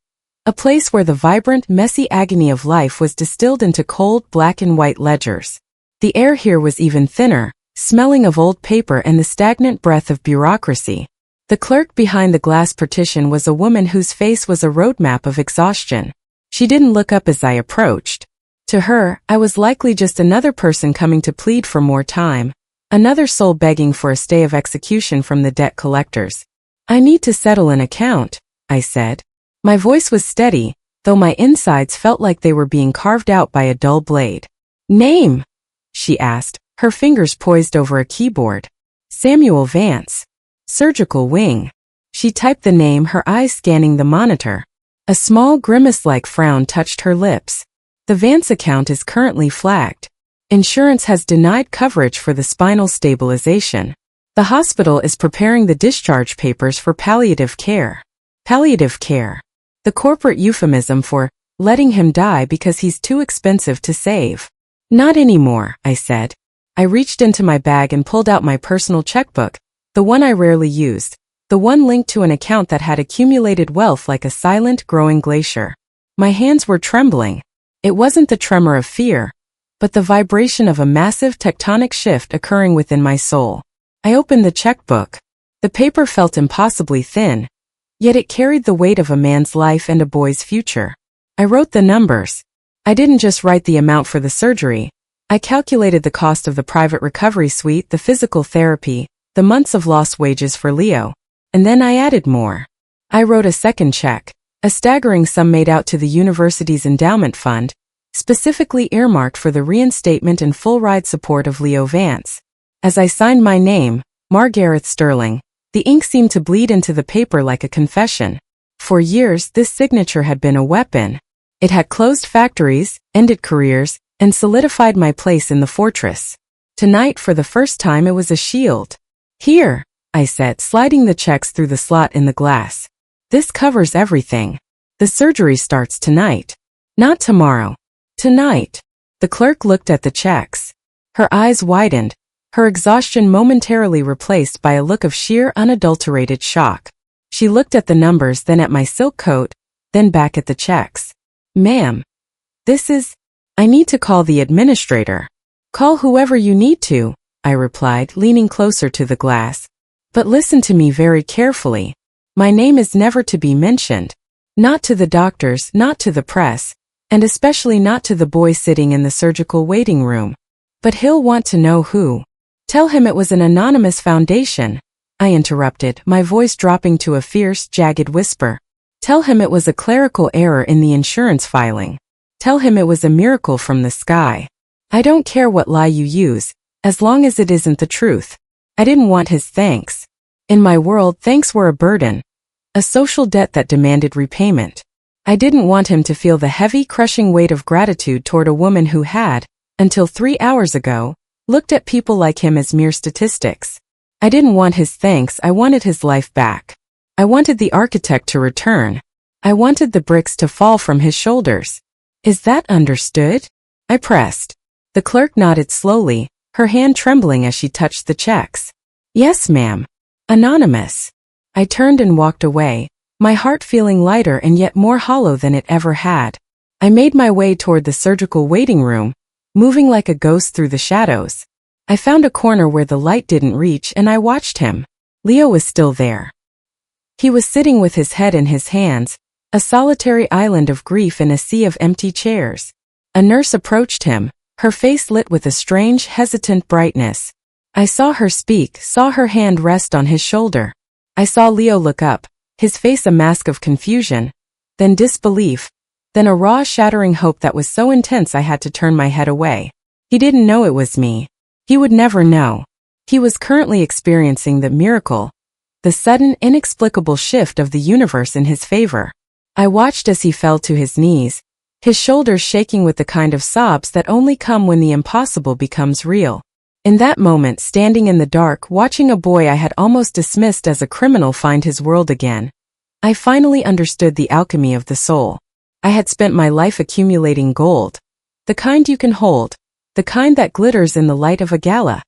a place where the vibrant, messy agony of life was distilled into cold black and white ledgers. The air here was even thinner, smelling of old paper and the stagnant breath of bureaucracy. The clerk behind the glass partition was a woman whose face was a roadmap of exhaustion. She didn't look up as I approached. To her, I was likely just another person coming to plead for more time, another soul begging for a stay of execution from the debt collectors. "I need to settle an account," I said. My voice was steady, though my insides felt like they were being carved out by a dull blade. "Name?" she asked, her fingers poised over a keyboard. "Samuel Vance. Surgical wing." She typed the name, her eyes scanning the monitor. A small grimace-like frown touched her lips. "The Vance account is currently flagged. Insurance has denied coverage for the spinal stabilization. The hospital is preparing the discharge papers for palliative care." Palliative care. The corporate euphemism for letting him die because he's too expensive to save. "Not anymore," I said. I reached into my bag and pulled out my personal checkbook, the one I rarely used, the one linked to an account that had accumulated wealth like a silent, growing glacier. My hands were trembling. It wasn't the tremor of fear, but the vibration of a massive tectonic shift occurring within my soul. I opened the checkbook. The paper felt impossibly thin, yet it carried the weight of a man's life and a boy's future. I wrote the numbers. I didn't just write the amount for the surgery. I calculated the cost of the private recovery suite, the physical therapy, the months of lost wages for Leo. And then I added more. I wrote a second check, a staggering sum made out to the university's endowment fund, specifically earmarked for the reinstatement and full ride support of Leo Vance. As I signed my name, Margareth Sterling, the ink seemed to bleed into the paper like a confession. For years, this signature had been a weapon. It had closed factories, ended careers, and solidified my place in the fortress. Tonight, for the first time, it was a shield. "Here," I said, sliding the checks through the slot in the glass. "This covers everything. The surgery starts tonight. Not tomorrow. Tonight." The clerk looked at the checks. Her eyes widened, her exhaustion momentarily replaced by a look of sheer unadulterated shock. She looked at the numbers, then at my silk coat, then back at the checks. Ma'am, I need to call the administrator. Call whoever you need to, I replied, leaning closer to the glass. But listen to me very carefully. My name is never to be mentioned. Not to the doctors, not to the press, and especially not to the boy sitting in the surgical waiting room. But he'll want to know who. Tell him it was an anonymous foundation, I interrupted, my voice dropping to a fierce, jagged whisper. Tell him it was a clerical error in the insurance filing. Tell him it was a miracle from the sky. I don't care what lie you use, as long as it isn't the truth. I didn't want his thanks. In my world, thanks were a burden. A social debt that demanded repayment. I didn't want him to feel the heavy, crushing weight of gratitude toward a woman who had, until 3 hours ago, looked at people like him as mere statistics. I didn't want his thanks, I wanted his life back. I wanted the architect to return. I wanted the bricks to fall from his shoulders. Is that understood? I pressed. The clerk nodded slowly, her hand trembling as she touched the checks. Yes, ma'am. Anonymous. I turned and walked away, my heart feeling lighter and yet more hollow than it ever had. I made my way toward the surgical waiting room, moving like a ghost through the shadows. I found a corner where the light didn't reach and I watched him. Leo was still there. He was sitting with his head in his hands, a solitary island of grief in a sea of empty chairs. A nurse approached him, her face lit with a strange, hesitant brightness. I saw her speak, saw her hand rest on his shoulder. I saw Leo look up, his face a mask of confusion, then disbelief, then a raw, shattering hope that was so intense I had to turn my head away. He didn't know it was me. He would never know. He was currently experiencing the miracle, the sudden, inexplicable shift of the universe in his favor. I watched as he fell to his knees, his shoulders shaking with the kind of sobs that only come when the impossible becomes real. In that moment, standing in the dark, watching a boy I had almost dismissed as a criminal find his world again, I finally understood the alchemy of the soul. I had spent my life accumulating gold. The kind you can hold. The kind that glitters in the light of a gala.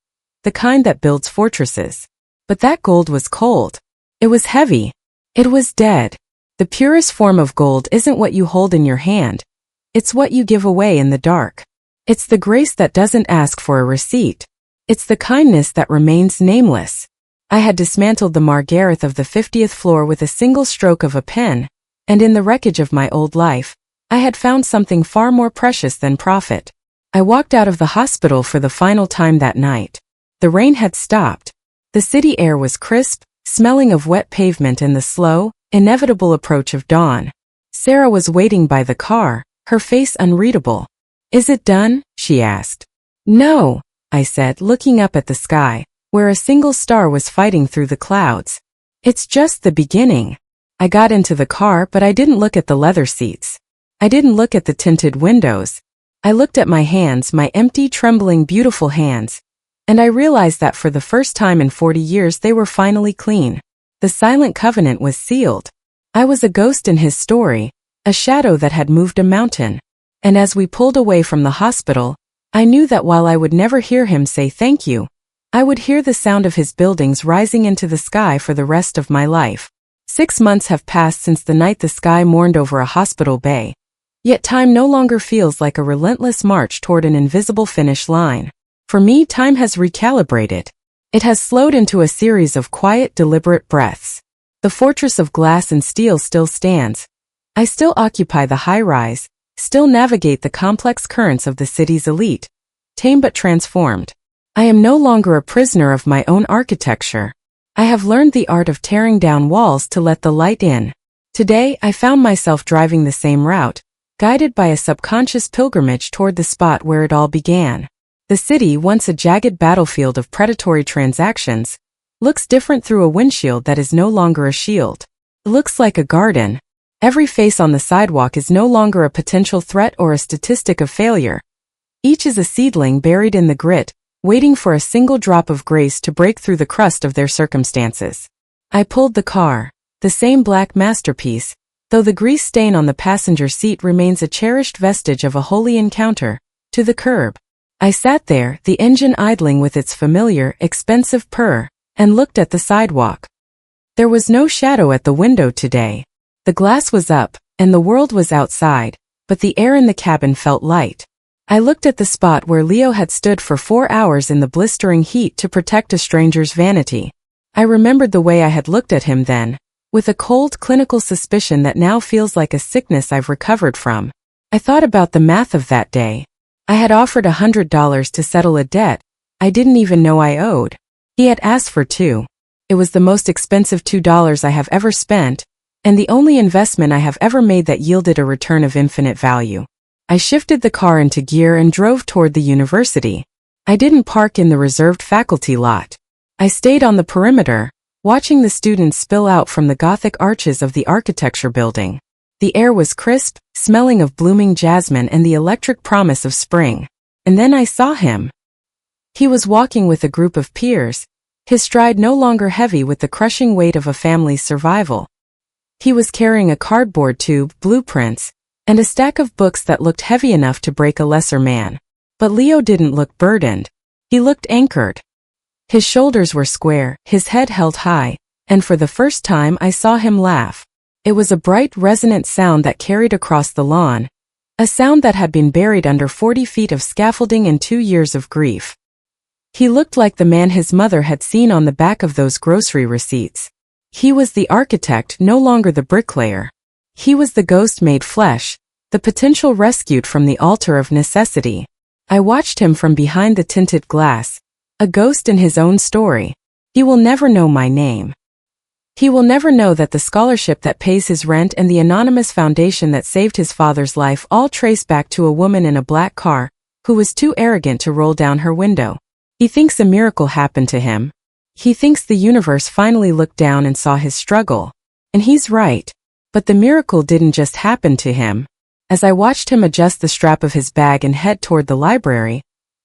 The kind that builds fortresses. But that gold was cold. It was heavy. It was dead. The purest form of gold isn't what you hold in your hand. It's what you give away in the dark. It's the grace that doesn't ask for a receipt. It's the kindness that remains nameless. I had dismantled the Margareth of the 50th floor with a single stroke of a pen, and in the wreckage of my old life, I had found something far more precious than profit. I walked out of the hospital for the final time that night. The rain had stopped. The city air was crisp, smelling of wet pavement and the slow, inevitable approach of dawn. Sarah was waiting by the car, her face unreadable. Is it done? She asked. No, I said, looking up at the sky, where a single star was fighting through the clouds. It's just the beginning. I got into the car, but I didn't look at the leather seats. I didn't look at the tinted windows. I looked at my hands, my empty, trembling, beautiful hands, and I realized that for the first time in 40 years they were finally clean. The silent covenant was sealed. I was a ghost in his story, a shadow that had moved a mountain. And as we pulled away from the hospital, I knew that while I would never hear him say thank you, I would hear the sound of his buildings rising into the sky for the rest of my life. 6 months have passed since the night the sky mourned over a hospital bay. Yet time no longer feels like a relentless march toward an invisible finish line. For me, time has recalibrated. It has slowed into a series of quiet, deliberate breaths. The fortress of glass and steel still stands. I still occupy the high-rise, still navigate the complex currents of the city's elite, tame but transformed. I am no longer a prisoner of my own architecture. I have learned the art of tearing down walls to let the light in. Today, I found myself driving the same route, guided by a subconscious pilgrimage toward the spot where it all began. The city, once a jagged battlefield of predatory transactions, looks different through a windshield that is no longer a shield. It looks like a garden. Every face on the sidewalk is no longer a potential threat or a statistic of failure. Each is a seedling buried in the grit, waiting for a single drop of grace to break through the crust of their circumstances. I pulled the car, the same black masterpiece, though the grease stain on the passenger seat remains a cherished vestige of a holy encounter, to the curb. I sat there, the engine idling with its familiar, expensive purr, and looked at the sidewalk. There was no shadow at the window today. The glass was up, and the world was outside, but the air in the cabin felt light. I looked at the spot where Leo had stood for 4 hours in the blistering heat to protect a stranger's vanity. I remembered the way I had looked at him then, with a cold, clinical suspicion that now feels like a sickness I've recovered from. I thought about the math of that day. I had offered $100 to settle a debt I didn't even know I owed. He had asked for $2. It was the most expensive $2 I have ever spent, and the only investment I have ever made that yielded a return of infinite value. I shifted the car into gear and drove toward the university. I didn't park in the reserved faculty lot. I stayed on the perimeter, watching the students spill out from the Gothic arches of the architecture building. The air was crisp, smelling of blooming jasmine and the electric promise of spring. And then I saw him. He was walking with a group of peers, his stride no longer heavy with the crushing weight of a family's survival. He was carrying a cardboard tube, blueprints, and a stack of books that looked heavy enough to break a lesser man. But Leo didn't look burdened. He looked anchored. His shoulders were square, his head held high, and for the first time I saw him laugh. It was a bright, resonant sound that carried across the lawn, a sound that had been buried under 40 feet of scaffolding and 2 years of grief. He looked like the man his mother had seen on the back of those grocery receipts. He was the architect, no longer the bricklayer. He was the ghost made flesh, the potential rescued from the altar of necessity. I watched him from behind the tinted glass, a ghost in his own story. He will never know my name. He will never know that the scholarship that pays his rent and the anonymous foundation that saved his father's life all trace back to a woman in a black car, who was too arrogant to roll down her window. He thinks a miracle happened to him. He thinks the universe finally looked down and saw his struggle. And he's right. But the miracle didn't just happen to him. As I watched him adjust the strap of his bag and head toward the library,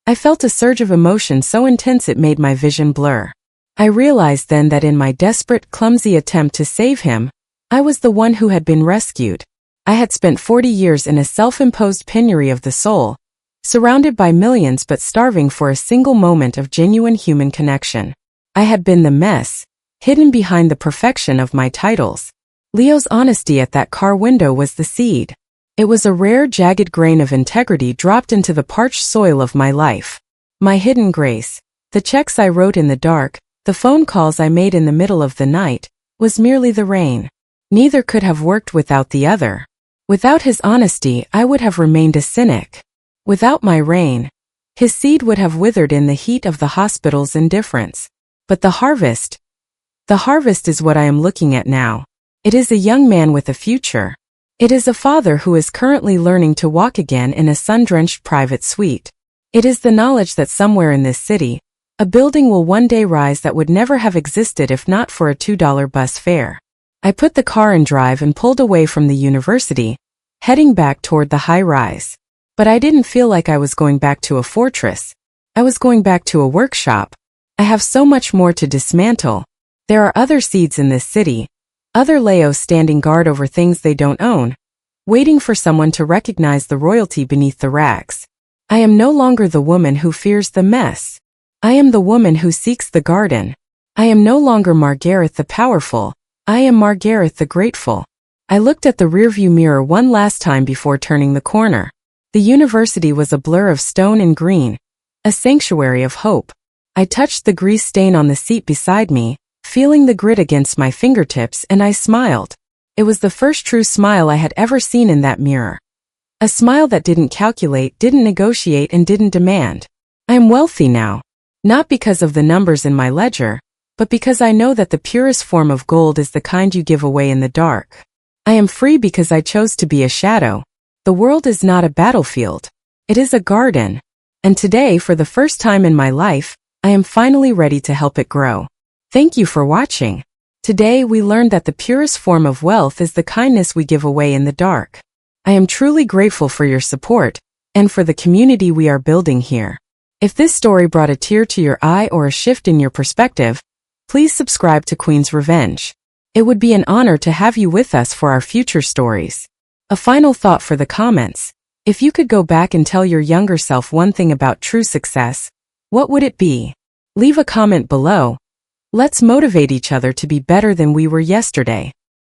I felt a surge of emotion so intense it made my vision blur. I realized then that in my desperate, clumsy attempt to save him, I was the one who had been rescued. I had spent 40 years in a self-imposed penury of the soul, surrounded by millions but starving for a single moment of genuine human connection. I had been the mess, hidden behind the perfection of my titles. Leo's honesty at that car window was the seed. It was a rare, jagged grain of integrity dropped into the parched soil of my life. My hidden grace, the checks I wrote in the dark, the phone calls I made in the middle of the night, was merely the rain. Neither could have worked without the other. Without his honesty, I would have remained a cynic. Without my rain, his seed would have withered in the heat of the hospital's indifference. But the harvest is what I am looking at now. It is a young man with a future. It is a father who is currently learning to walk again in a sun-drenched private suite. It is the knowledge that somewhere in this city, a building will one day rise that would never have existed if not for a $2 bus fare. I put the car in drive and pulled away from the university, heading back toward the high-rise. But I didn't feel like I was going back to a fortress. I was going back to a workshop. I have so much more to dismantle. There are other seeds in this city, other Leos standing guard over things they don't own, waiting for someone to recognize the royalty beneath the rags. I am no longer the woman who fears the mess. I am the woman who seeks the garden. I am no longer Margareth the powerful. I am Margareth the grateful. I looked at the rearview mirror one last time before turning the corner. The university was a blur of stone and green, a sanctuary of hope. I touched the grease stain on the seat beside me, feeling the grit against my fingertips, and I smiled. It was the first true smile I had ever seen in that mirror. A smile that didn't calculate, didn't negotiate, and didn't demand. I am wealthy now. Not because of the numbers in my ledger, but because I know that the purest form of gold is the kind you give away in the dark. I am free because I chose to be a shadow. The world is not a battlefield. It is a garden. And today, for the first time in my life, I am finally ready to help it grow. Thank you for watching. Today we learned that the purest form of wealth is the kindness we give away in the dark. I am truly grateful for your support, and for the community we are building here. If this story brought a tear to your eye or a shift in your perspective, please subscribe to Queen's Revenge. It would be an honor to have you with us for our future stories. A final thought for the comments. If you could go back and tell your younger self one thing about true success, what would it be? Leave a comment below. Let's motivate each other to be better than we were yesterday.